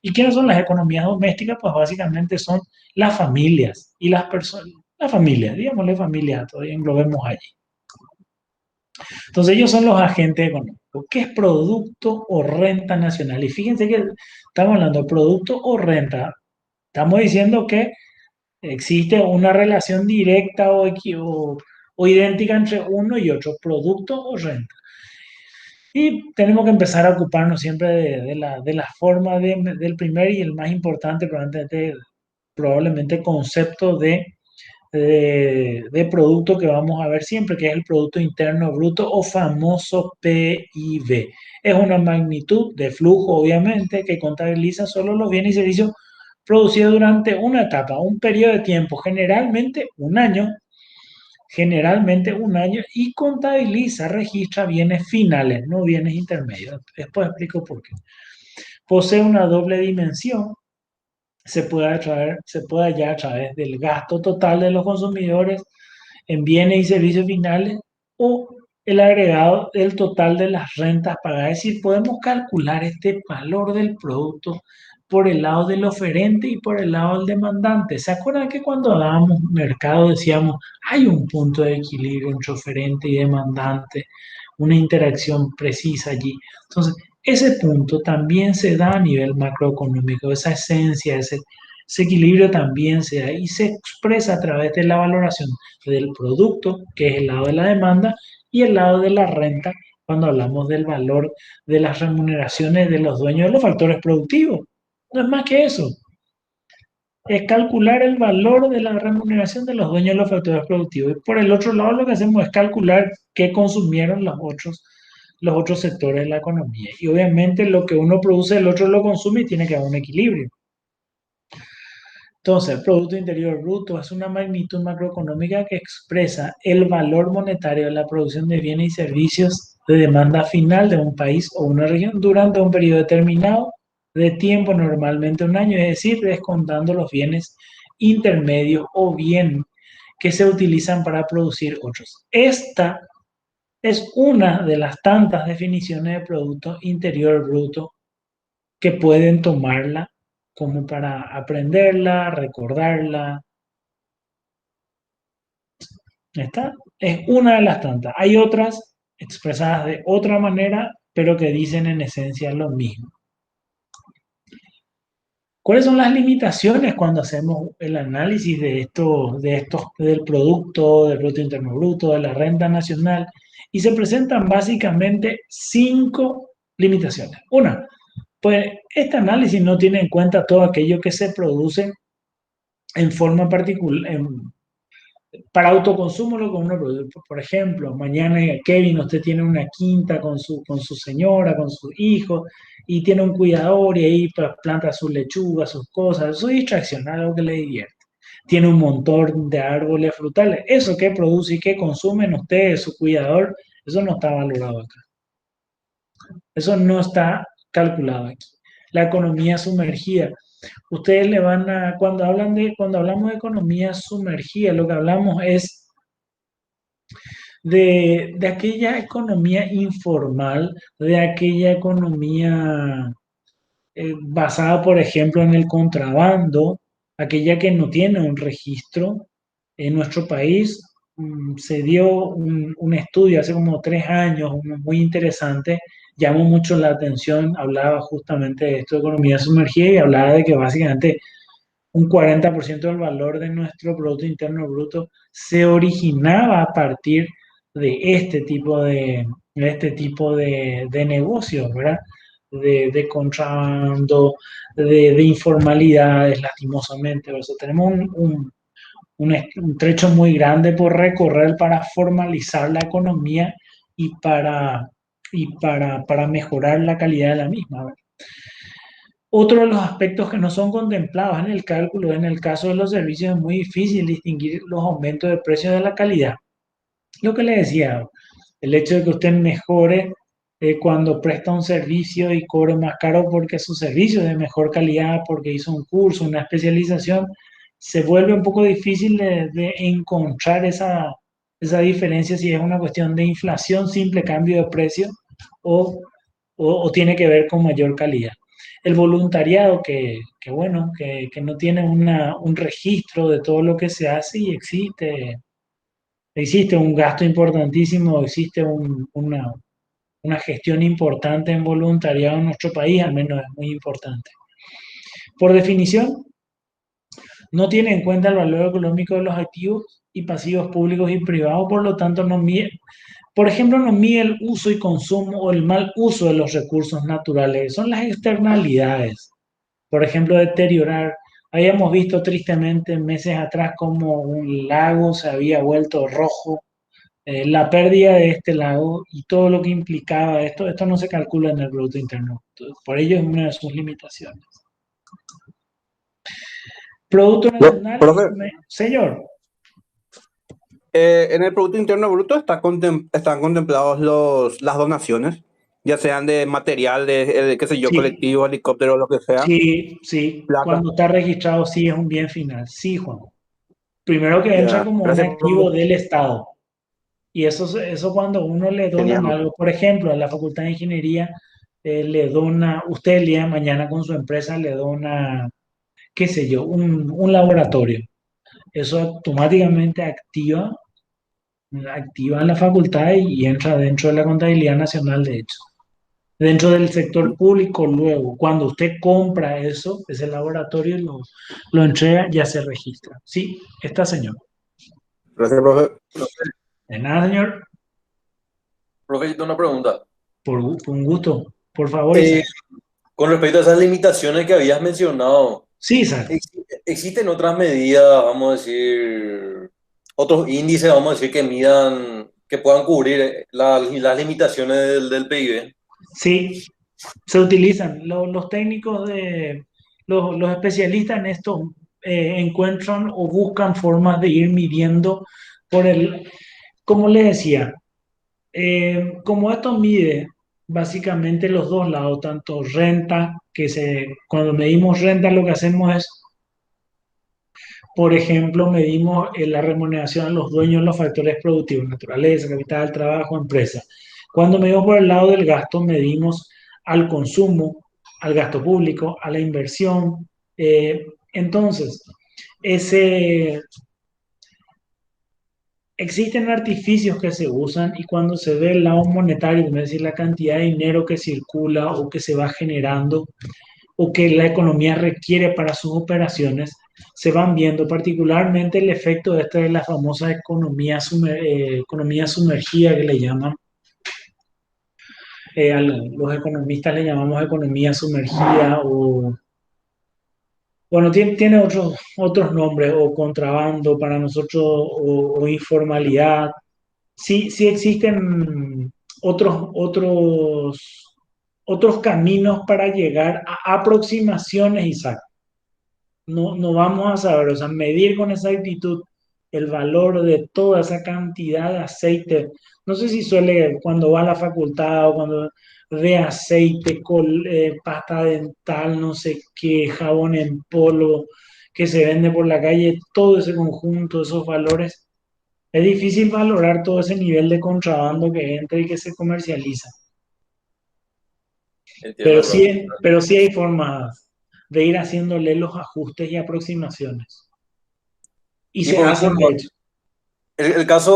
¿Y quiénes son las economías domésticas? Pues básicamente son las familias y las personas. Las familias, digámosle familia, todavía englobemos allí. Entonces ellos son los agentes económicos. ¿Qué es producto o renta nacional? Y fíjense que estamos hablando de producto o renta. Estamos diciendo que existe una relación directa o idéntica entre uno y otro, producto o renta. Y tenemos que empezar a ocuparnos siempre de la forma del primer y el más importante, probablemente concepto de producto que vamos a ver siempre, que es el Producto Interno Bruto o famoso PIB. Es una magnitud de flujo, obviamente, que contabiliza solo los bienes y servicios producidos durante una etapa, un periodo de tiempo, generalmente un año, generalmente un año, y contabiliza, registra bienes finales, no bienes intermedios. Después explico por qué. Posee una doble dimensión. Se puede hallar a través del gasto total de los consumidores en bienes y servicios finales o el agregado del total de las rentas pagadas. Es decir, podemos calcular este valor del producto por el lado del oferente y por el lado del demandante. ¿Se acuerdan que cuando hablábamos mercado decíamos hay un punto de equilibrio entre oferente y demandante, una interacción precisa allí? Entonces, ese punto también se da a nivel macroeconómico, esa esencia, ese equilibrio también se da y se expresa a través de la valoración del producto, que es el lado de la demanda, y el lado de la renta, cuando hablamos del valor de las remuneraciones de los dueños de los factores productivos. No es más que eso. Es calcular el valor de la remuneración de los dueños de los factores productivos. Y por el otro lado, lo que hacemos es calcular qué consumieron los otros sectores de la economía. Y obviamente lo que uno produce, el otro lo consume y tiene que haber un equilibrio. Entonces, el Producto Interior Bruto es una magnitud macroeconómica que expresa el valor monetario de la producción de bienes y servicios de demanda final de un país o una región durante un periodo determinado de tiempo, normalmente un año, es decir, descontando los bienes intermedios o bien que se utilizan para producir otros. Esta es una de las tantas definiciones de Producto Interior Bruto que pueden tomarla como para aprenderla, recordarla. ¿Está? Es una de las tantas. Hay otras expresadas de otra manera, pero que dicen en esencia lo mismo. ¿Cuáles son las limitaciones cuando hacemos el análisis del Producto Interno Bruto, de la renta nacional? Y se presentan básicamente 5 limitaciones. Una, pues este análisis no tiene en cuenta todo aquello que se produce en forma particular, para autoconsumo lo que uno produce. Por ejemplo, mañana Kevin, usted tiene una quinta con su señora, con sus hijos, y tiene un cuidador y ahí planta sus lechugas, sus cosas, eso es distracción, algo que le divierte. Tiene un montón de árboles frutales. Eso que produce y que consumen ustedes, su cuidador, eso no está valorado acá. Eso no está calculado aquí. La economía sumergida. Ustedes le van a, cuando hablamos de economía sumergida, lo que hablamos es de aquella economía informal, de aquella economía basada, por ejemplo, en el contrabando, aquella que no tiene un registro. En nuestro país se dio un estudio hace como 3 años, uno muy interesante, llamó mucho la atención, hablaba justamente de esto de economía sumergida y hablaba de que básicamente un 40% del valor de nuestro Producto Interno Bruto se originaba a partir de este tipo de negocios, ¿verdad? De contrabando, de informalidades, lastimosamente. O sea, tenemos un trecho muy grande por recorrer para formalizar la economía y para mejorar la calidad de la misma, ¿verdad? Otro de los aspectos que no son contemplados en el cálculo, en el caso de los servicios, es muy difícil distinguir los aumentos de precios de la calidad. Lo que le decía, el hecho de que usted mejore cuando presta un servicio y cobre más caro porque su servicio es de mejor calidad, porque hizo un curso, una especialización, se vuelve un poco difícil de encontrar esa diferencia si es una cuestión de inflación, simple cambio de precio o, o tiene que ver con mayor calidad. El voluntariado que no tiene un registro de todo lo que se hace y existe un gasto importantísimo, existe una gestión importante en voluntariado en nuestro país, al menos es muy importante. Por definición, no tiene en cuenta el valor económico de los activos y pasivos públicos y privados, por lo tanto no mide, por ejemplo, no mide el uso y consumo o el mal uso de los recursos naturales, son las externalidades. Por ejemplo, deteriorar. Habíamos visto tristemente meses atrás como un lago se había vuelto rojo, la pérdida de este lago y todo lo que implicaba esto no se calcula en el Producto Interno. Por ello es una de sus limitaciones. Producto Nacional, Profe, señor. En el Producto Interno Bruto están contemplados las donaciones, ya sean de material, qué sé yo, Sí, colectivo, helicóptero, lo que sea, sí, sí. plata. Cuando está registrado, sí es un bien final. Sí, Juan. Primero que entra Ya, como un gracias, activo profe. del Estado. Y eso cuando uno le donan Genial. algo, por ejemplo, a la Facultad de Ingeniería le dona, usted el día de mañana con su empresa le dona, qué sé yo, un laboratorio. Eso automáticamente activa la facultad y entra dentro de la contabilidad nacional, de hecho. Dentro del sector público, luego, cuando usted compra eso, ese laboratorio lo entrega, ya se registra. Sí, está, señor. Gracias, profe. De nada, señor. Profe, yo tengo una pregunta. Por un gusto. Por favor, Eh, Isaac. con respecto a esas limitaciones que habías mencionado, Sí, Isaac. ¿existen otras medidas, vamos a decir, otros índices, vamos a decir, que midan, que puedan cubrir las limitaciones del PIB? Sí, se utilizan. Los técnicos los especialistas en esto encuentran o buscan formas de ir midiendo por como le decía, como esto mide básicamente los dos lados, tanto renta, cuando medimos renta lo que hacemos es, por ejemplo, medimos la remuneración a los dueños de los factores productivos, naturaleza, capital, trabajo, empresa. Cuando medimos por el lado del gasto, medimos al consumo, al gasto público, a la inversión. Entonces, ese, existen artificios que se usan y cuando se ve el lado monetario, es decir, la cantidad de dinero que circula o que se va generando o que la economía requiere para sus operaciones, se van viendo particularmente el efecto de esta de la famosa economía sumergida que le llaman. Los economistas le llamamos economía sumergida o, bueno, tiene otros nombres, o contrabando para nosotros, o informalidad. Sí, sí existen otros caminos para llegar a aproximaciones, Isaac. No vamos a saber, o sea, medir con exactitud el valor de toda esa cantidad de aceite. No sé si suele cuando va a la facultad o cuando ve aceite, pasta dental, no sé qué, jabón en polvo que se vende por la calle, todo ese conjunto, esos valores. Es difícil valorar todo ese nivel de contrabando que entra y que se comercializa. Pero Entiendo, profe. sí, pero sí hay formas de ir haciéndole los ajustes y aproximaciones. Y Y se por hacen, de último, hecho.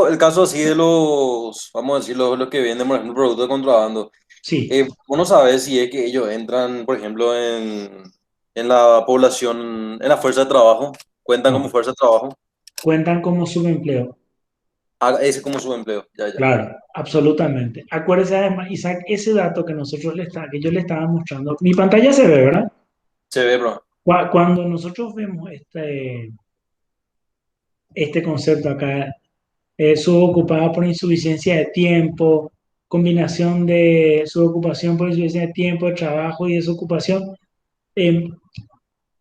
el caso así de los, vamos a decir, los que venden, por ejemplo, productos de contrabando. Sí, Vos no sabés si es que ellos entran, por ejemplo, en la población, en la fuerza de trabajo, cuentan como no. fuerza de trabajo. Cuentan como subempleo. Ese como su empleo, ya, ya. Claro, absolutamente. Acuérdese además, Isaac, ese dato que yo le estaba mostrando. Mi pantalla se ve, ¿verdad? Se ve, bro. Cuando nosotros vemos este concepto acá, subocupada por insuficiencia de tiempo, combinación de subocupación por insuficiencia de tiempo, de trabajo y desocupación. eh,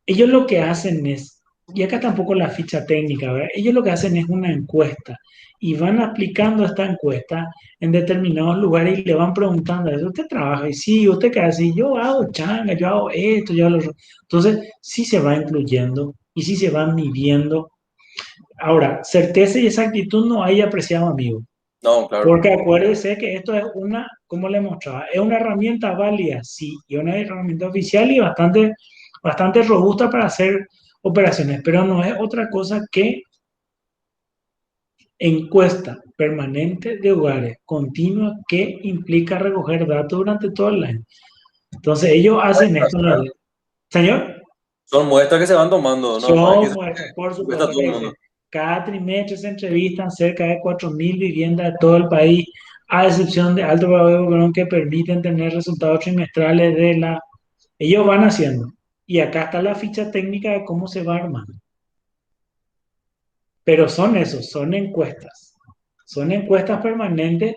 Ellos lo que hacen es, y acá tampoco la ficha técnica, ¿verdad? Ellos lo que hacen es una encuesta y van aplicando esta encuesta en determinados lugares y le van preguntando, ¿usted trabaja? Y sí, ¿usted qué hace? Y yo hago changa, yo hago esto, yo hago lo otro. Entonces, sí se va incluyendo y sí se va midiendo. Ahora, certeza y exactitud no hay, apreciado amigo. No, claro. Porque acuérdese que esto es como le mostraba, es una herramienta válida, sí, y una herramienta oficial y bastante robusta para hacer operaciones, pero no es otra cosa que encuesta permanente de hogares, continua, que implica recoger datos durante todo el año. Entonces, ellos hacen esto, ¿no? Señor. Son muestras que se van tomando, ¿no? No es que Son muestras, por cuesta a supuesto todo que el sí. mundo. Cada trimestre se entrevistan cerca de 4.000 viviendas de todo el país, a excepción de Alto Guadalajara, que permiten tener resultados trimestrales Ellos van haciendo. Y acá está la ficha técnica de cómo se va armando. Pero son esos, son encuestas. Son encuestas permanentes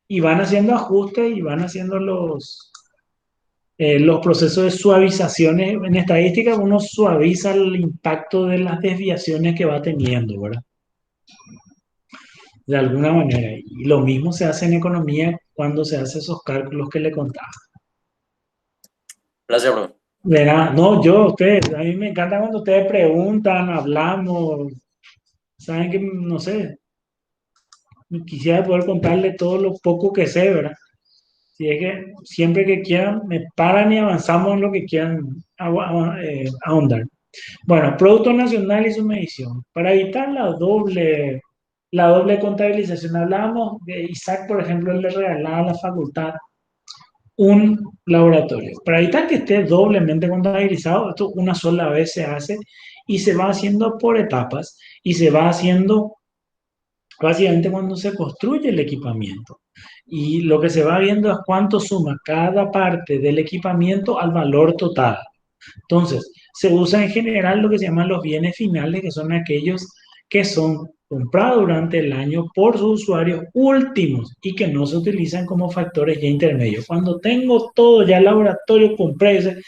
y van haciendo ajustes y van haciendo los procesos de suavizaciones. En estadística uno suaviza el impacto de las desviaciones que va teniendo, ¿verdad? de alguna manera. Y lo mismo se hace en economía cuando se hacen esos cálculos que le contaba. Gracias, profe. Verá, no, ustedes, a mí me encanta cuando ustedes preguntan, hablamos, saben que, no sé, quisiera poder contarle todo lo poco que sé, ¿verdad? Si es que siempre que quieran, me paran y avanzamos en lo que quieran ahondar. Bueno, Producto Nacional y su medición. Para evitar la doble contabilización, hablábamos de Isaac, por ejemplo, él le regalaba a la facultad un laboratorio. Para evitar que esté doblemente contabilizado, esto una sola vez se hace y se va haciendo por etapas y se va haciendo básicamente cuando se construye el equipamiento. Y lo que se va viendo es cuánto suma cada parte del equipamiento al valor total. Entonces, se usa en general lo que se llaman los bienes finales, que son aquellos que son comprados durante el año por sus usuarios últimos y que no se utilizan como factores ya intermedios. Cuando tengo todo, ya el laboratorio compré,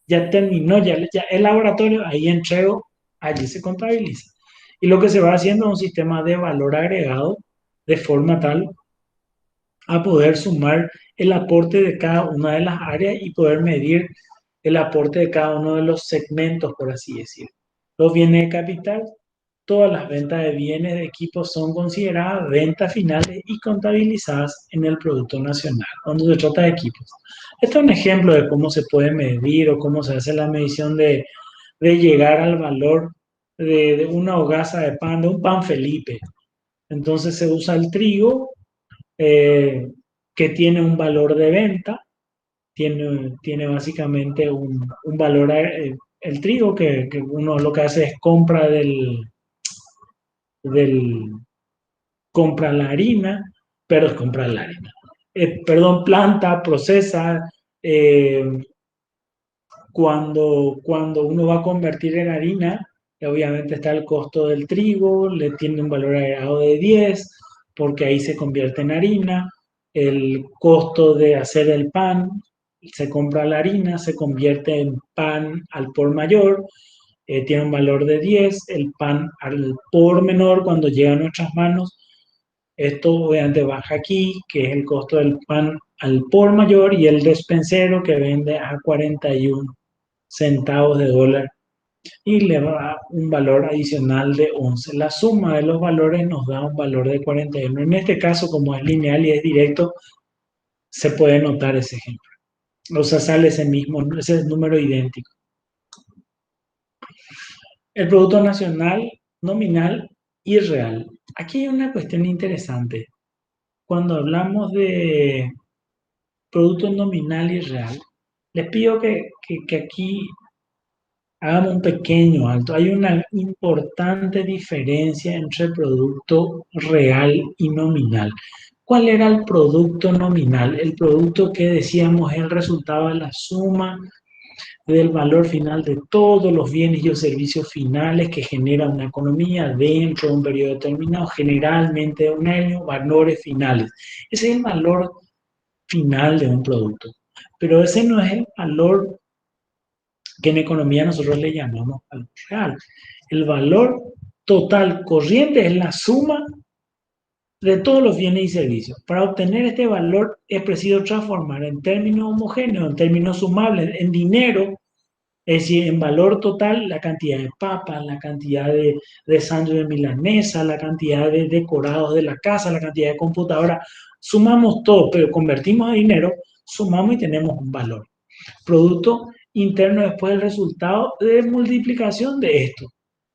ya terminó, ya el laboratorio, ahí entrego, allí se contabiliza. Y lo que se va haciendo es un sistema de valor agregado de forma tal a poder sumar el aporte de cada una de las áreas y poder medir el aporte de cada uno de los segmentos, por así decirlo. Los bienes de capital, todas las ventas de bienes de equipos son consideradas ventas finales y contabilizadas en el Producto Nacional, cuando se trata de equipos. Este es un ejemplo de cómo se puede medir o cómo se hace la medición de llegar al valor de una hogaza de pan, de un pan Felipe. Entonces se usa el trigo, eh, que tiene un valor de venta, tiene básicamente un valor, el trigo que uno lo que hace es del compra la harina, pero es comprar la harina. Perdón, planta, procesa, eh, cuando uno va a convertir en harina, obviamente está el costo del trigo, le tiene un valor agregado de 10, porque ahí se convierte en harina. El costo de hacer el pan, se compra la harina, se convierte en pan al por mayor, tiene un valor de 10. El pan al por menor, cuando llega a nuestras manos, esto obviamente baja aquí, que es el costo del pan al por mayor, y el despensero que vende a 41 centavos de dólar y le da un valor adicional de 11. La suma de los valores nos da un valor de 41. En este caso, como es lineal y es directo, se puede notar ese ejemplo. O sea, sale ese número idéntico. El Producto Nacional nominal y real. Aquí hay una cuestión interesante. Cuando hablamos de producto nominal y real, les pido que aquí hagamos un pequeño alto. Hay una importante diferencia entre producto real y nominal. ¿Cuál era el producto nominal? El producto que decíamos es el resultado de la suma del valor final de todos los bienes y los servicios finales que genera una economía dentro de un periodo determinado, generalmente de un año, valores finales. Ese es el valor final de un producto. Pero ese no es el valor que en economía nosotros le llamamos valor real. El valor total corriente es la suma de todos los bienes y servicios. Para obtener este valor es preciso transformar en términos homogéneos, en términos sumables, en dinero, es decir, en valor total, la cantidad de papas, la cantidad de sándwich de milanesa, la cantidad de decorados de la casa, la cantidad de computadora. Sumamos todo, pero convertimos a dinero, sumamos y tenemos un valor. Producto interno después del resultado de multiplicación de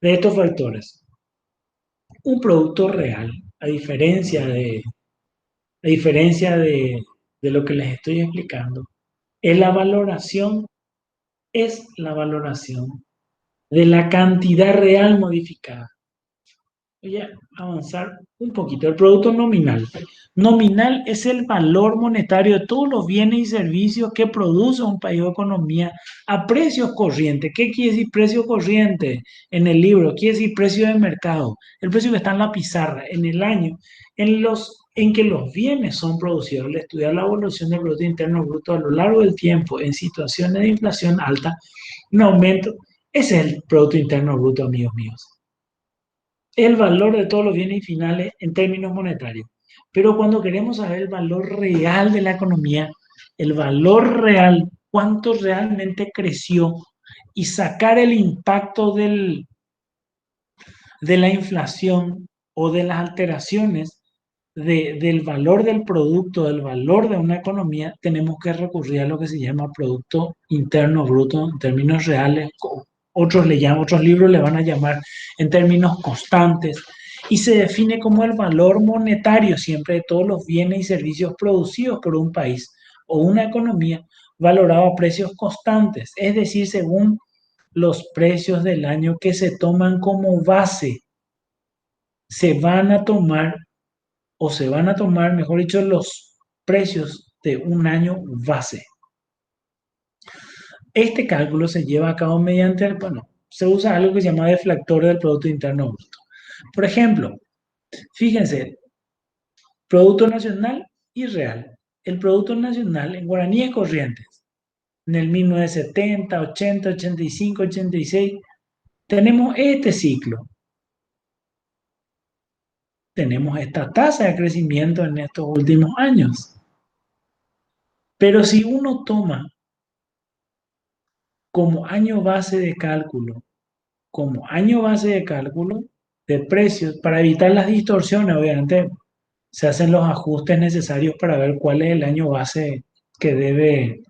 estos factores. Un producto real, a diferencia de lo que les estoy explicando, es la valoración de la cantidad real modificada. Voy a avanzar un poquito. El producto nominal. Nominal es el valor monetario de todos los bienes y servicios que produce un país o economía a precios corrientes. ¿Qué quiere decir precio corriente en el libro? Quiere decir precio de mercado. El precio que está en la pizarra, en el año, en que los bienes son producidos. Al estudiar la evolución del Producto Interno Bruto a lo largo del tiempo en situaciones de inflación alta, un aumento, ese es el Producto Interno Bruto, amigos míos. el valor de todos los bienes finales en términos monetarios. Pero cuando queremos saber el valor real de la economía, el valor real, cuánto realmente creció y sacar el impacto de la inflación o de las alteraciones del valor del producto, del valor de una economía, tenemos que recurrir a lo que se llama Producto Interno Bruto en términos reales. Otros le llaman, otros libros le van a llamar en términos constantes, y se define como el valor monetario siempre de todos los bienes y servicios producidos por un país o una economía valorado a precios constantes, es decir, según los precios del año que se toman como base. Se van a tomar, o se van a tomar, mejor dicho, los precios de un año base. Este cálculo se lleva a cabo mediante, bueno, se usa algo que se llama deflactor del Producto Interno Bruto. Por ejemplo, fíjense, Producto Nacional y Real. El Producto Nacional en guaraníes corrientes, en el 1970, 80, 85, 86, tenemos este ciclo. Tenemos esta tasa de crecimiento en estos últimos años. Pero si uno toma como año base de cálculo, como año base de cálculo de precios, para evitar las distorsiones, obviamente se hacen los ajustes necesarios para ver cuál es el año base que debe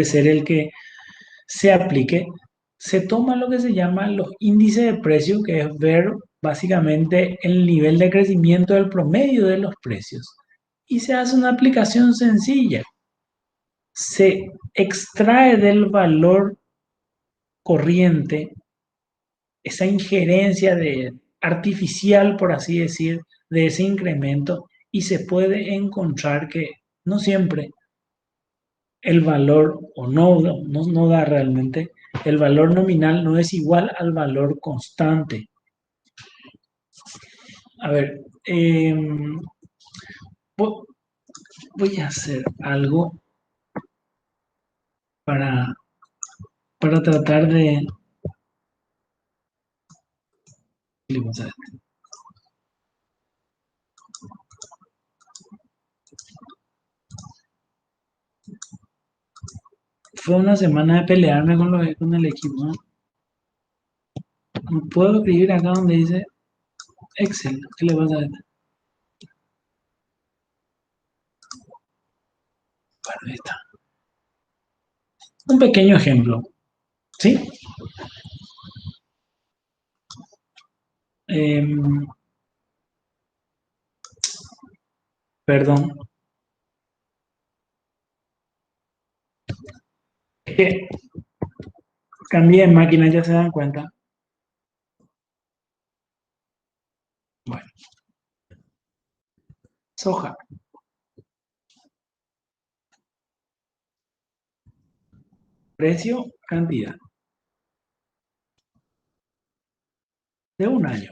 ser el que se aplique. Se toma lo que se llama los índices de precios, que es ver básicamente el nivel de crecimiento del promedio de los precios. Y se hace una aplicación sencilla. Se extrae del valor corriente esa injerencia artificial, por así decir, de ese incremento, y se puede encontrar que no siempre el valor, o no da realmente, el valor nominal no es igual al valor constante. A ver, voy a hacer algo para, para tratar de... Fue una semana de pelearme con el equipo, ¿no? No puedo escribir acá donde dice Excel. ¿Qué le pasa a esto? Bueno, ahí está. Un pequeño ejemplo, ¿sí? Perdón. Es que cambié de máquina, ya se dan cuenta. Bueno, soja. Precio, cantidad. De un año.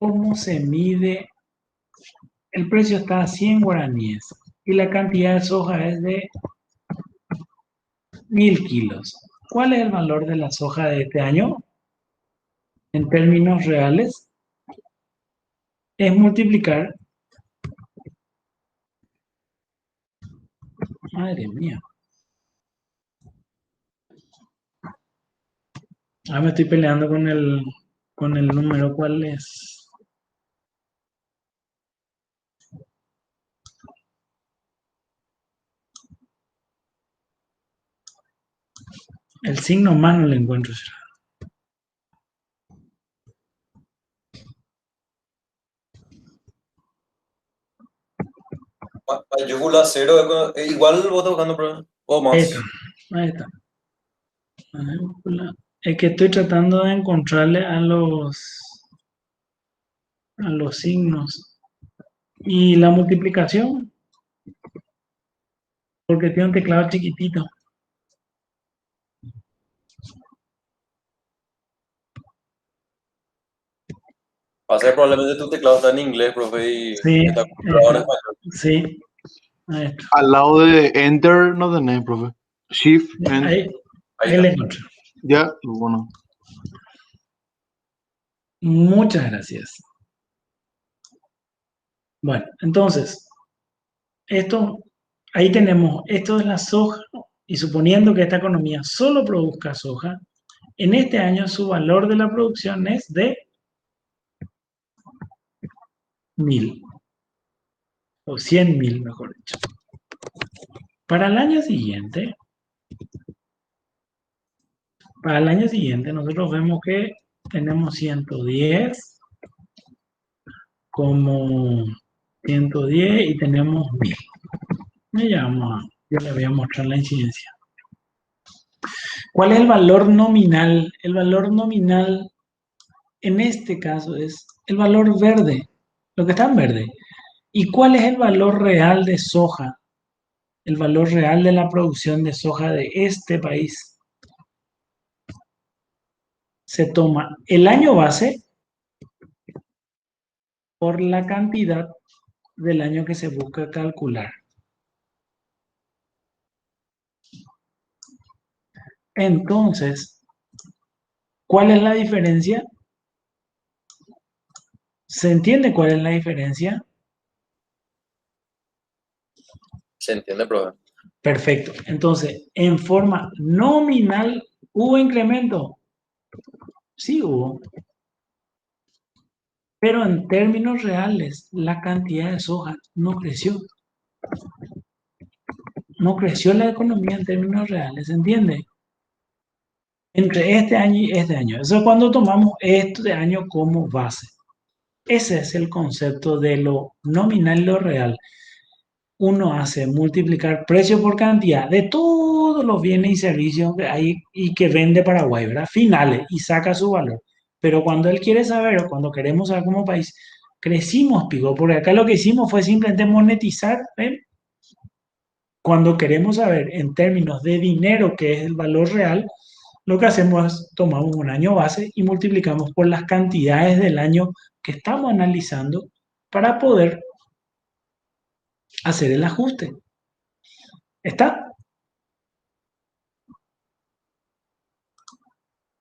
¿Cómo se mide? El precio está a 100 guaraníes y la cantidad de soja es de 1000 kilos. ¿Cuál es el valor de la soja de este año? En términos reales, es multiplicar. Madre mía. Ah, me estoy peleando con el número. ¿Cuál es? El signo más no lo encuentro. Mayúscula cero, igual vos estás buscando o Ahí está. más. Ahí está. Es que estoy tratando de encontrarle a los signos. ¿Y la multiplicación? porque tiene un teclado chiquitito. Pasa que probablemente tu teclado está en inglés, profe, y Sí, está configurado en español. sí, maestro. Al lado de Enter no tenés, profe. Shift, Ahí, Ahí ahí le está. encontré. ya, bueno. Muchas gracias. Bueno, entonces, esto, ahí tenemos, esto es la soja, y suponiendo que esta economía solo produzca soja, en este año su valor de la producción es de 1.000, o 100.000, mejor dicho. Para el año siguiente, nosotros vemos que tenemos 110 como 110 y tenemos 1.000. Yo le voy a mostrar la incidencia. ¿Cuál es el valor nominal? El valor nominal en este caso es el valor verde, lo que está en verde. ¿Y cuál es el valor real de soja? El valor real de la producción de soja de este país. Se toma el año base por la cantidad del año que se busca calcular. Entonces, ¿cuál es la diferencia? ¿Se entiende cuál es la diferencia? ¿Se entiende, profe? Perfecto. Entonces, en forma nominal, ¿hubo incremento? Sí hubo. Pero en términos reales, la cantidad de soja no creció. No creció la economía en términos reales, ¿se entiende? Entre este año y este año. Eso es cuando tomamos este año como base. Ese es el concepto de lo nominal y lo real. Uno hace multiplicar precio por cantidad de todos los bienes y servicios que hay y que vende Paraguay, ¿verdad? Finales, y saca su valor. Pero cuando él quiere saber o cuando queremos saber como país, crecimos, pico, porque acá lo que hicimos fue simplemente monetizar, ¿ven? Cuando queremos saber en términos de dinero, que es el valor real, lo que hacemos es tomamos un año base y multiplicamos por las cantidades del año que estamos analizando para poder hacer el ajuste. ¿Está?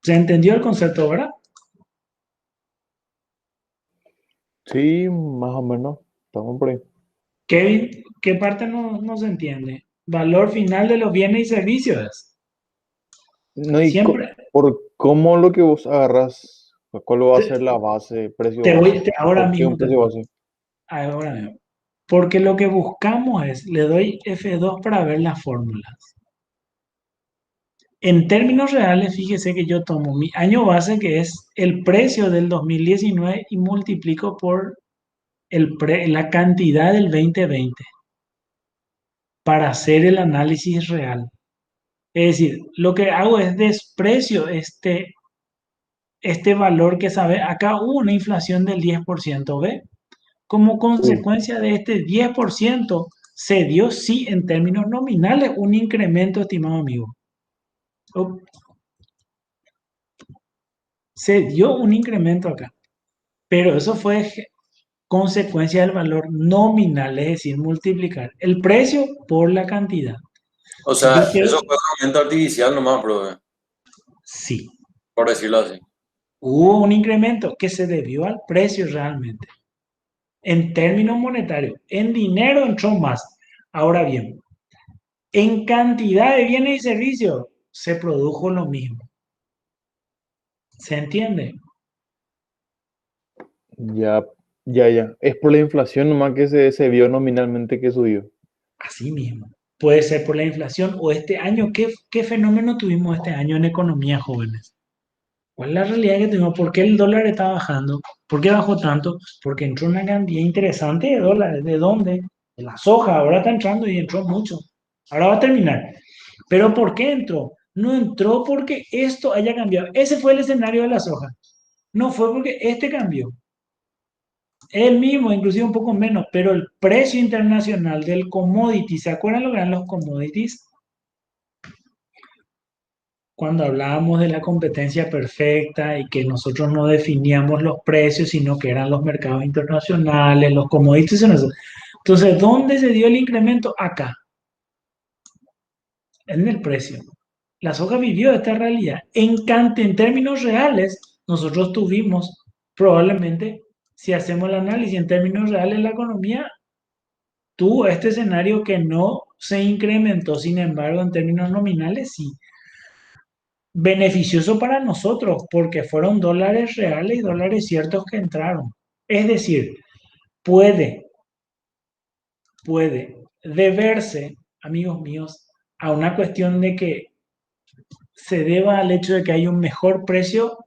¿Se entendió el concepto, verdad? Sí, más o menos. Estamos por ahí. Kevin, ¿qué parte no se entiende? Valor final de los bienes y servicios. No, Siempre. por cómo lo que vos agarras, cuál va a ser la base, precio base. Ahora ¿Por qué mismo un te precio voy. base? Ahora mismo. Porque lo que buscamos es, le doy F2 para ver las fórmulas. En términos reales, fíjese que yo tomo mi año base, que es el precio del 2019, y multiplico por la cantidad del 2020 para hacer el análisis real. Es decir, lo que hago es desprecio este valor que sabe. Acá hubo una inflación del 10%, ¿ve? Como Sí. consecuencia de este 10%, se dio, sí, en términos nominales, un incremento, estimado amigo. Se dio un incremento acá, pero eso fue consecuencia del valor nominal, es decir, multiplicar el precio por la cantidad. O Si sea, yo quiero, eso fue un aumento artificial nomás, profe, sí, por decirlo así. hubo un incremento que se debió al precio realmente. En términos monetarios, en dinero entró más. Ahora bien, en cantidad de bienes y servicios se produjo lo mismo. ¿Se entiende? Ya, ya. Es por la inflación nomás que se vio nominalmente que subió. Así mismo. Puede ser por la inflación o este año. ¿Qué fenómeno tuvimos este año en economía, jóvenes? ¿Cuál es la realidad que tenemos? ¿Por qué el dólar está bajando? ¿Por qué bajó tanto? Porque entró una cantidad interesante de dólares. ¿De dónde? De la soja. Ahora está entrando y entró mucho. Ahora va a terminar. ¿Pero por qué entró? No entró porque esto haya cambiado. Ese fue el escenario de la soja. No fue porque este cambió. El mismo, inclusive un poco menos, pero el precio internacional del commodity, ¿se acuerdan lo que eran los commodities? Cuando hablábamos de la competencia perfecta y que nosotros no definíamos los precios, sino que eran los mercados internacionales, los commodities. Entonces, ¿dónde se dio el incremento? Acá, en el precio. La soja vivió esta realidad. En términos reales, nosotros tuvimos probablemente, si hacemos el análisis en términos reales, la economía tuvo este escenario que no se incrementó, sin embargo, en términos nominales, sí. Beneficioso para nosotros, porque fueron dólares reales y dólares ciertos que entraron. Es decir, puede, puede deberse, amigos míos, a una cuestión de que se deba al hecho de que hay un mejor precio,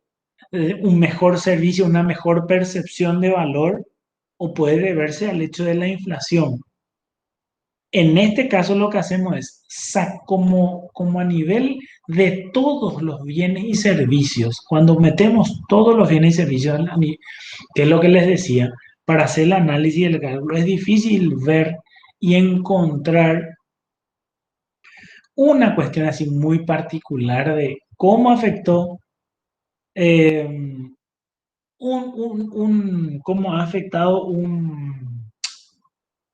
un mejor servicio, una mejor percepción de valor, o puede deberse al hecho de la inflación. En este caso lo que hacemos es, como a nivel de todos los bienes y servicios, cuando metemos todos los bienes y servicios, que es lo que les decía, para hacer el análisis del cálculo, es difícil ver y encontrar una cuestión así muy particular de cómo afectó eh, cómo ha afectado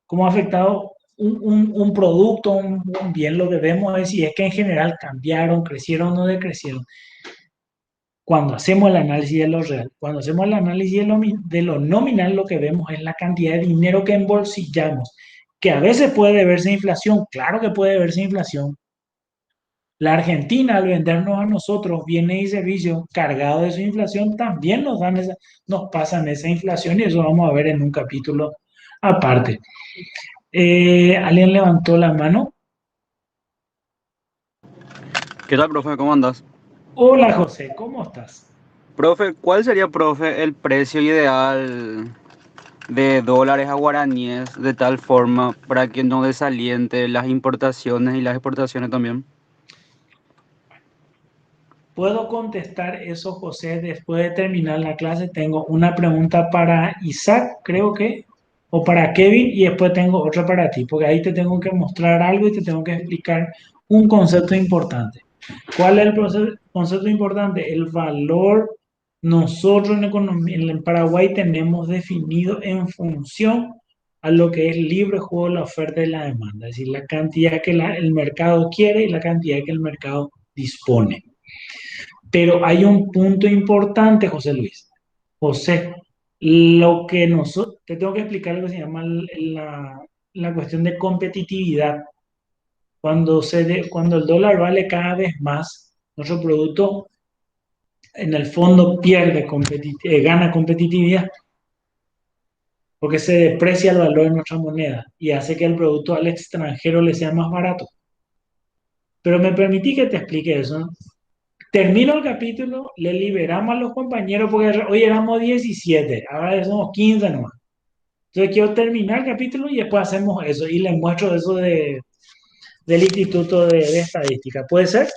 cómo ha afectado un producto, un bien. Lo que vemos es si es que en general cambiaron, crecieron o no decrecieron. Cuando hacemos el análisis de lo real, cuando hacemos el análisis de lo nominal, lo que vemos es la cantidad de dinero que embolsillamos, que a veces puede deberse a inflación, claro que puede deberse a inflación. La Argentina, al vendernos a nosotros bienes y servicios cargados de su inflación, también nos pasan esa inflación y eso vamos a ver en un capítulo aparte. ¿Alguien levantó la mano? ¿Qué tal, profe? ¿Cómo andas? Hola José, ¿cómo estás? Profe, ¿cuál sería, profe, el precio ideal de dólares a guaraníes de tal forma para que no desaliente las importaciones y las exportaciones también? ¿Puedo contestar eso, José, después de terminar la clase? Tengo una pregunta para Isaac, creo que, o para Kevin, y después tengo otra para ti, porque ahí te tengo que mostrar algo y te tengo que explicar un concepto importante. ¿Cuál es el concepto importante? El valor. Nosotros en Paraguay tenemos definido en función a lo que es libre juego de la oferta y la demanda, es decir, la cantidad que el mercado quiere y la cantidad que el mercado dispone. Pero hay un punto importante, José Luis. José, lo que nosotros, te tengo que explicar lo que se llama la cuestión de competitividad. Cuando el dólar vale cada vez más, nuestro producto en el fondo gana competitividad porque se deprecia el valor de nuestra moneda y hace que el producto al extranjero le sea más barato. Pero me permití que te explique eso, ¿no? Termino el capítulo, le liberamos a los compañeros porque hoy éramos 17, ahora somos 15 nomás. Entonces quiero terminar el capítulo y después hacemos eso y les muestro eso del Instituto de Estadística. ¿Puede ser?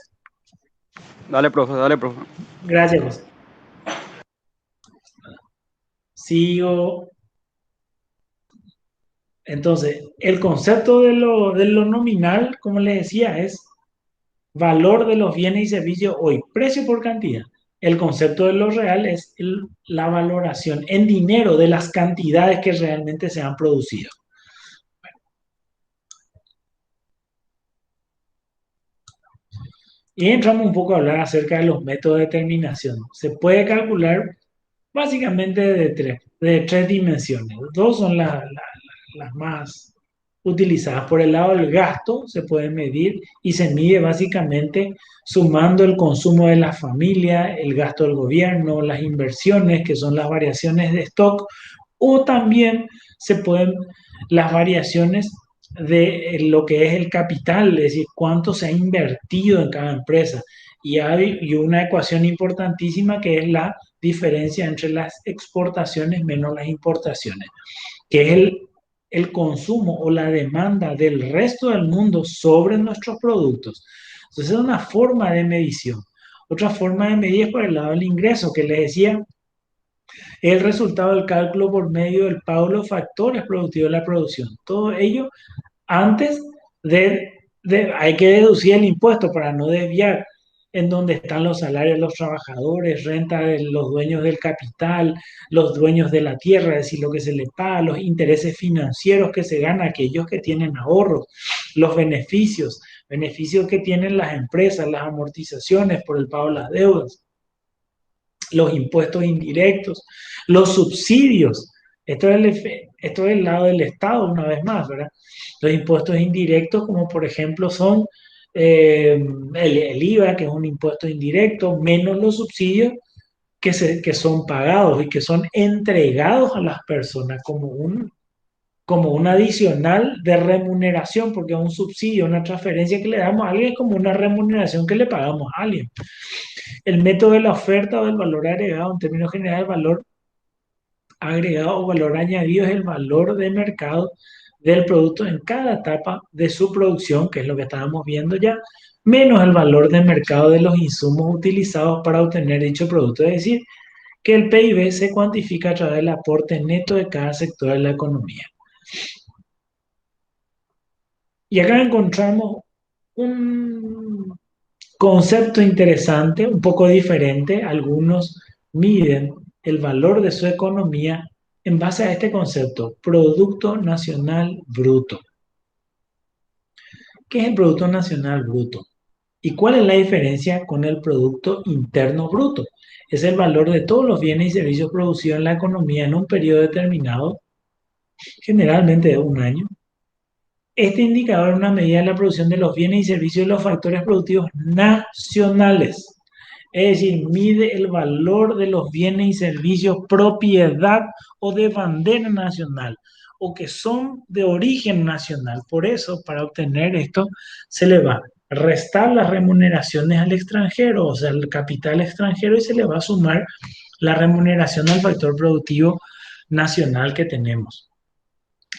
Dale, profe, dale, profe. Gracias, José. Sigo. Entonces, el concepto de lo nominal, como les decía, es valor de los bienes y servicios hoy, precio por cantidad. El concepto de lo real es la valoración en dinero de las cantidades que realmente se han producido. Y entramos un poco a hablar acerca de los métodos de determinación. Se puede calcular básicamente de tres dimensiones. Dos son las más utilizadas. Por el lado del gasto se puede medir y se mide básicamente sumando el consumo de la familia, el gasto del gobierno, las inversiones, que son las variaciones de stock, o también se pueden las variaciones de lo que es el capital, es decir, cuánto se ha invertido en cada empresa. Y hay una ecuación importantísima que es la diferencia entre las exportaciones menos las importaciones, que es el consumo o la demanda del resto del mundo sobre nuestros productos. Entonces es una forma de medición. Otra forma de medir es por el lado del ingreso, que les decía, Es el resultado del cálculo por medio del pago de los factores productivos de la producción. Todo ello antes hay que deducir el impuesto para no desviar en donde están los salarios de los trabajadores, renta de los dueños del capital, los dueños de la tierra, es decir, lo que se les paga, los intereses financieros que se ganan aquellos que tienen ahorros, los beneficios que tienen las empresas, las amortizaciones por el pago de las deudas, los impuestos indirectos, los subsidios. Esto es el lado del Estado, una vez más, ¿verdad? Los impuestos indirectos, como por ejemplo son el IVA, que es un impuesto indirecto, menos los subsidios que son pagados y que son entregados a las personas como un adicional de remuneración, porque es un subsidio, una transferencia que le damos a alguien, como una remuneración que le pagamos a alguien. El método de la oferta o del valor agregado, en términos generales, el valor agregado o valor añadido es el valor de mercado del producto en cada etapa de su producción, que es lo que estábamos viendo ya, menos el valor de mercado de los insumos utilizados para obtener dicho producto. Es decir, que el PIB se cuantifica a través del aporte neto de cada sector de la economía. Y acá encontramos un concepto interesante, un poco diferente. Algunos miden el valor de su economía en base a este concepto, Producto Nacional Bruto. ¿Qué es el Producto Nacional Bruto? ¿Y cuál es la diferencia con el Producto Interno Bruto? Es el valor de todos los bienes y servicios producidos en la economía en un periodo determinado, generalmente de un año. Este indicador es una medida de la producción de los bienes y servicios de los factores productivos nacionales. Es decir, mide el valor de los bienes y servicios propiedad o de bandera nacional o que son de origen nacional. Por eso, para obtener esto, se le va a restar las remuneraciones al extranjero, o sea, el capital extranjero, y se le va a sumar la remuneración al factor productivo nacional que tenemos.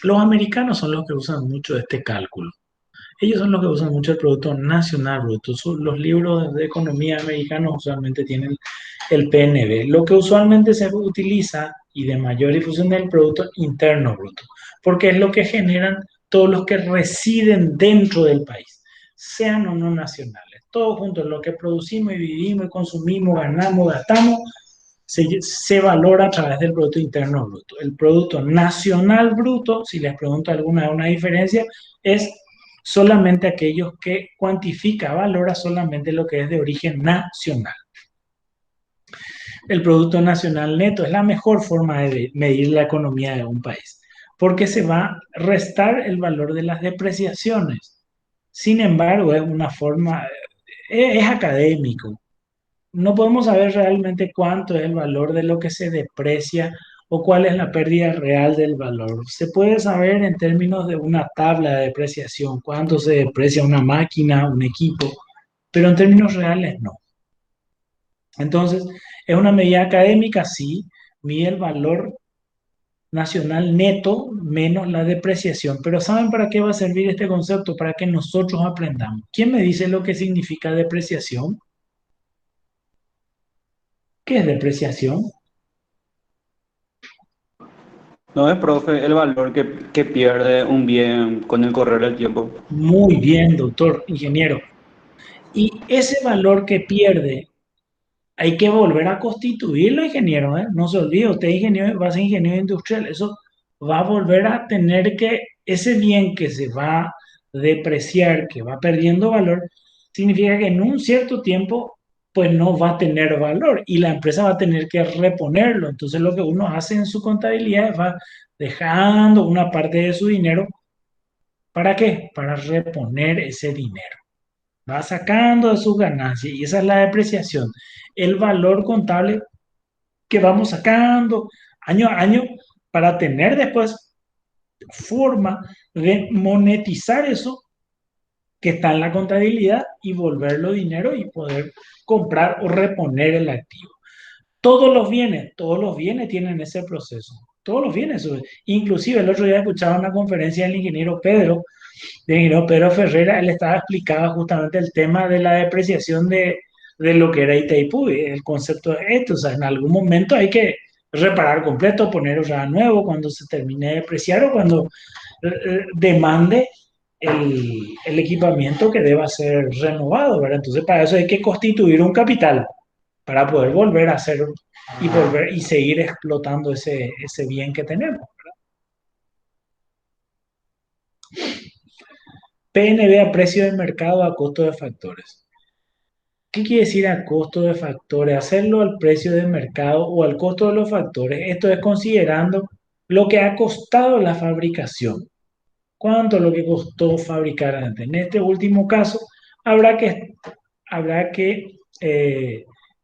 Los americanos son los que usan mucho este cálculo. Ellos son los que usan mucho el Producto Nacional Bruto. Los libros de economía americanos usualmente tienen el PNB. Lo que usualmente se utiliza y de mayor difusión es el Producto Interno Bruto, porque es lo que generan todos los que residen dentro del país, sean o no nacionales. Todos juntos, lo que producimos y vivimos y consumimos, ganamos, gastamos, se valora a través del Producto Interno Bruto. El Producto Nacional Bruto, si les pregunto alguna una diferencia, es solamente aquellos que cuantifica, valora solamente lo que es de origen nacional. El Producto Nacional Neto es la mejor forma de medir la economía de un país, porque se va a restar el valor de las depreciaciones. Sin embargo, es una forma, es académico. No podemos saber realmente cuánto es el valor de lo que se deprecia o cuál es la pérdida real del valor. Se puede saber en términos de una tabla de depreciación, cuánto se deprecia una máquina, un equipo, pero en términos reales no. Entonces, es una medida académica, sí, mide el valor nacional neto menos la depreciación, pero ¿saben para qué va a servir este concepto? Para que nosotros aprendamos. ¿Quién me dice lo que significa depreciación? ¿Qué es depreciación? No es, profe, el valor que pierde un bien con el correr del tiempo. Muy bien, doctor, ingeniero. Y ese valor que pierde, hay que volver a constituirlo, ingeniero, ¿eh? No se olvide, usted ingeniero, va a ser ingeniero industrial, eso va a volver a tener que, ese bien que se va a depreciar, que va perdiendo valor, significa que en un cierto tiempo, pues no va a tener valor y la empresa va a tener que reponerlo. Entonces lo que uno hace en su contabilidad es va dejando una parte de su dinero. ¿Para qué? Para reponer ese dinero. Va sacando de sus ganancias y esa es la depreciación. El valor contable que vamos sacando año a año para tener después forma de monetizar eso que está en la contabilidad y volverlo dinero y poder comprar o reponer el activo. Todos los bienes tienen ese proceso. Todos los bienes. Inclusive el otro día escuchaba una conferencia del ingeniero Pedro Ferrera. Él estaba explicando justamente el tema de la depreciación de lo que era Itaipú, el concepto de esto. O sea, en algún momento hay que reparar completo, poner ya nuevo cuando se termine de depreciar o cuando demande el equipamiento que deba ser renovado, ¿verdad? Entonces, para eso hay que constituir un capital para poder volver a hacer y volver y seguir explotando ese bien que tenemos. PNB a precio de mercado a costo de factores. ¿Qué quiere decir a costo de factores? Hacerlo al precio de mercado o al costo de los factores. Esto es considerando lo que ha costado la fabricación. ¿Cuánto es lo que costó fabricar antes? En este último caso, habrá que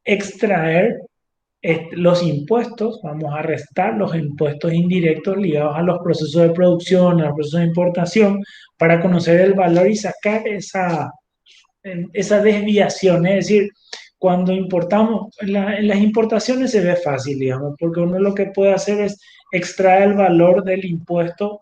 extraer los impuestos, vamos a restar los impuestos indirectos ligados a los procesos de producción, a los procesos de importación, para conocer el valor y sacar esa desviación. Es decir, cuando importamos, en las importaciones se ve fácil, digamos, porque uno lo que puede hacer es extraer el valor del impuesto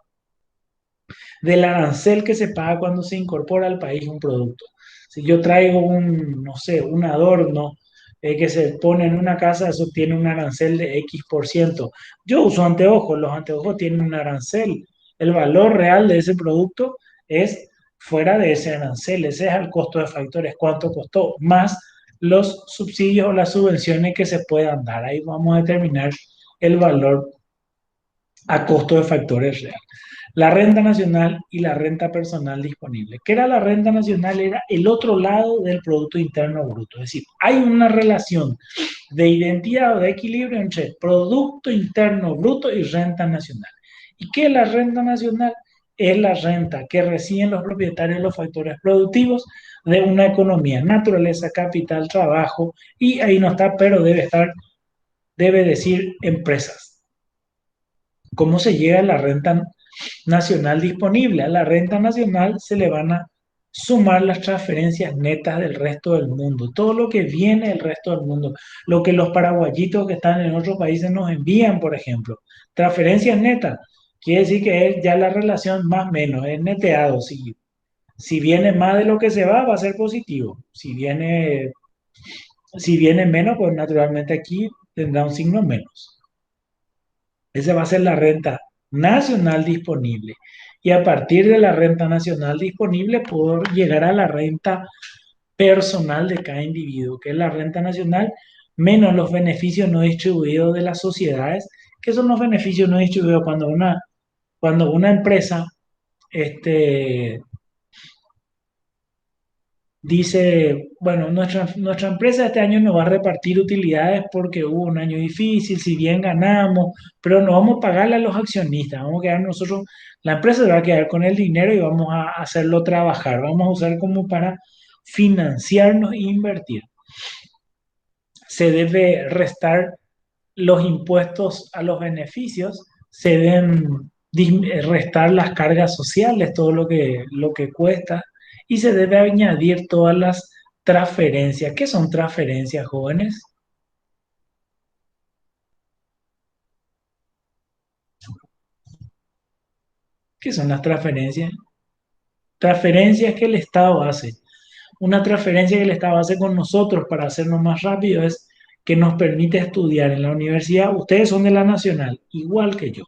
del arancel que se paga cuando se incorpora al país un producto. Si yo traigo no sé, un adorno que se pone en una casa, eso tiene un arancel de X%. Yo uso anteojos, los anteojos tienen un arancel. El valor real de ese producto es fuera de ese arancel. Ese es el costo de factores, cuánto costó, más los subsidios o las subvenciones que se puedan dar. Ahí vamos a determinar el valor a costo de factores real. La renta nacional y la renta personal disponible. ¿Qué era la renta nacional? Era el otro lado del Producto Interno Bruto. Es decir, hay una relación de identidad o de equilibrio entre Producto Interno Bruto y renta nacional. ¿Y qué es la renta nacional? Es la renta que reciben los propietarios de los factores productivos de una economía, naturaleza, capital, trabajo, y ahí no está, pero debe decir empresas. ¿Cómo se llega a la renta nacional disponible? A la renta nacional se le van a sumar las transferencias netas del resto del mundo, todo lo que viene del resto del mundo, lo que los paraguayitos que están en otros países nos envían, por ejemplo. Transferencias netas, quiere decir que es ya la relación más o menos, es neteado. Si viene más de lo que se va a ser positivo. Si viene menos, pues naturalmente aquí tendrá un signo menos. Esa va a ser la renta nacional disponible. Y a partir de la renta nacional disponible, puedo llegar a la renta personal de cada individuo, que es la renta nacional menos los beneficios no distribuidos de las sociedades. ¿Qué son los beneficios no distribuidos? Cuando una empresa dice, bueno, nuestra empresa este año nos va a repartir utilidades porque hubo un año difícil, si bien ganamos, pero no vamos a pagarle a los accionistas, vamos a quedar nosotros, la empresa se va a quedar con el dinero y vamos a hacerlo trabajar, vamos a usar como para financiarnos e invertir. Se debe restar los impuestos a los beneficios, se deben restar las cargas sociales, todo lo que cuesta, y se debe añadir todas las transferencias. ¿Qué son transferencias, jóvenes? ¿Qué son las transferencias? Transferencias que el Estado hace. Una transferencia que el Estado hace con nosotros para hacernos más rápido es que nos permite estudiar en la universidad. Ustedes son de la Nacional, igual que yo.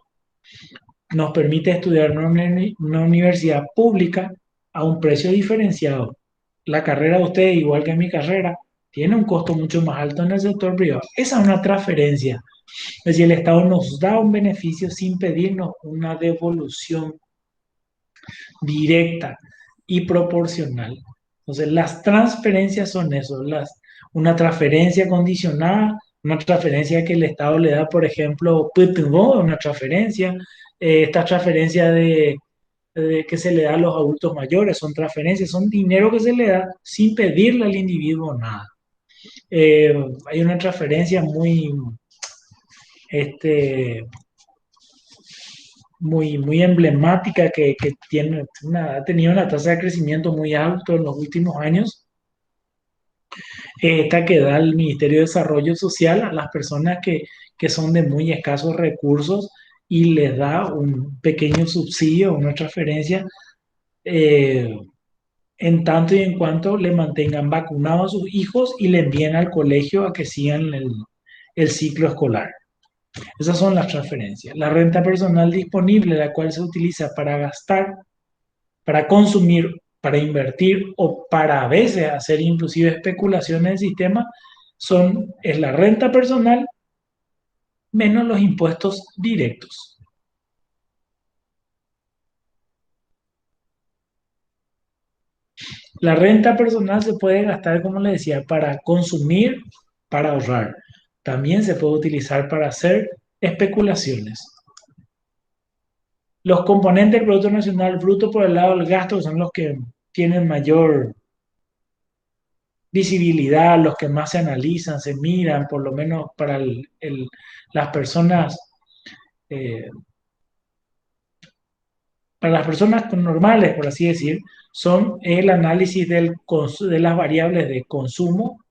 Nos permite estudiar en una universidad pública a un precio diferenciado. La carrera de ustedes, igual que mi carrera, tiene un costo mucho más alto en el sector privado. Esa es una transferencia. Es decir, el Estado nos da un beneficio sin pedirnos una devolución directa y proporcional. Entonces, las transferencias son eso, una transferencia condicionada, una transferencia que el Estado le da, por ejemplo, una transferencia, esta transferencia que se le da a los adultos mayores, son transferencias, son dinero que se le da sin pedirle al individuo nada. Hay una transferencia este, muy emblemática que ha tenido una tasa de crecimiento muy alto en los últimos años, esta que da el Ministerio de Desarrollo Social a las personas que son de muy escasos recursos y les da un pequeño subsidio, una transferencia, eh, en tanto y en cuanto le mantengan vacunados a sus hijos y le envíen al colegio a que sigan el ciclo escolar. Esas son las transferencias. La renta personal disponible, la cual se utiliza para gastar, para consumir, para invertir o para a veces hacer inclusive especulaciones en el sistema, es la renta personal menos los impuestos directos. La renta personal se puede gastar, como les decía, para consumir, para ahorrar. También se puede utilizar para hacer especulaciones. Los componentes del Producto Nacional Bruto por el lado del gasto son los que tienen mayor visibilidad, los que más se analizan, se miran, por lo menos para las personas, eh, para las personas normales, por así decir, son el análisis de las variables de consumo,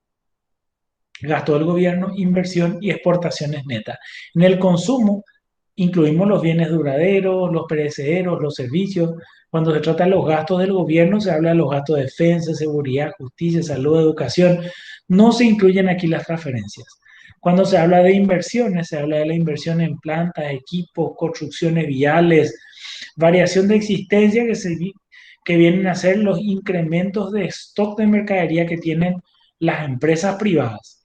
gasto del gobierno, inversión y exportaciones netas. En el consumo incluimos los bienes duraderos, los perecederos, los servicios. Cuando se trata de los gastos del gobierno, se habla de los gastos de defensa, seguridad, justicia, salud, educación. No se incluyen aquí las transferencias. Cuando se habla de inversiones, se habla de la inversión en plantas, equipos, construcciones viales, variación de existencia que vienen a ser los incrementos de stock de mercadería que tienen las empresas privadas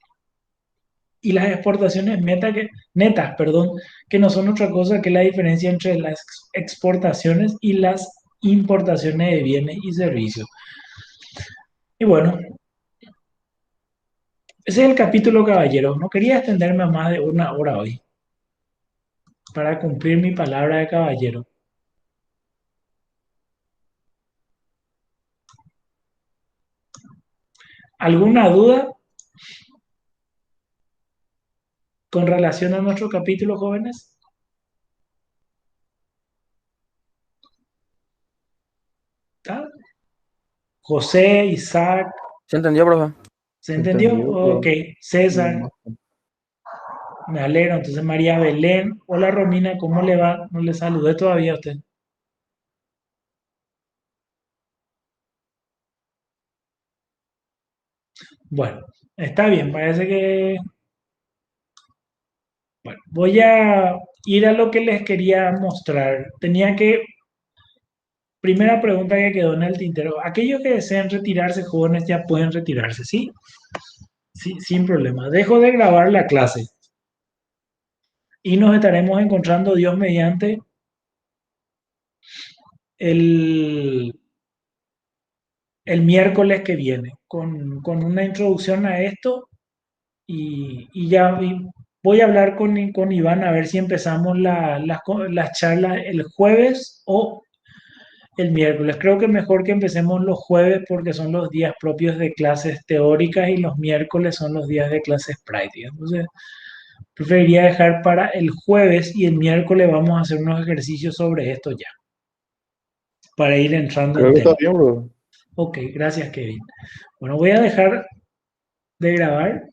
y las exportaciones netas, perdón, que no son otra cosa que la diferencia entre las exportaciones y las importaciones de bienes y servicios. Y bueno, ese es el capítulo, caballero. No quería extenderme a más de una hora hoy para cumplir mi palabra de caballero. ¿Alguna duda con relación a nuestro capítulo, jóvenes? ¿Está? José, Isaac, ¿Se entendió, profe? ¿se entendió? Ok, César, Bastante. me alegro. Entonces, María Belén, hola Romina, ¿cómo le va? No le saludé todavía a usted. Bueno, está bien, parece que... Bueno, voy a ir a lo que les quería mostrar. Primera pregunta que quedó en el tintero. Aquellos que deseen retirarse, jóvenes, ya pueden retirarse, ¿sí? Sí, sin problema. Dejo de grabar la clase y nos estaremos encontrando, Dios mediante, el, el miércoles que viene con una introducción a esto y voy a hablar con Iván a ver si empezamos las charlas el jueves o el miércoles. Creo que mejor que empecemos los jueves porque son los días propios de clases teóricas y los miércoles son los días de clases prácticas. Entonces, preferiría dejar para el jueves y el miércoles vamos a hacer unos ejercicios sobre esto ya, para ir entrando Creo en que está tema. bien, bro. Ok, gracias, Kevin. Bueno, voy a dejar de grabar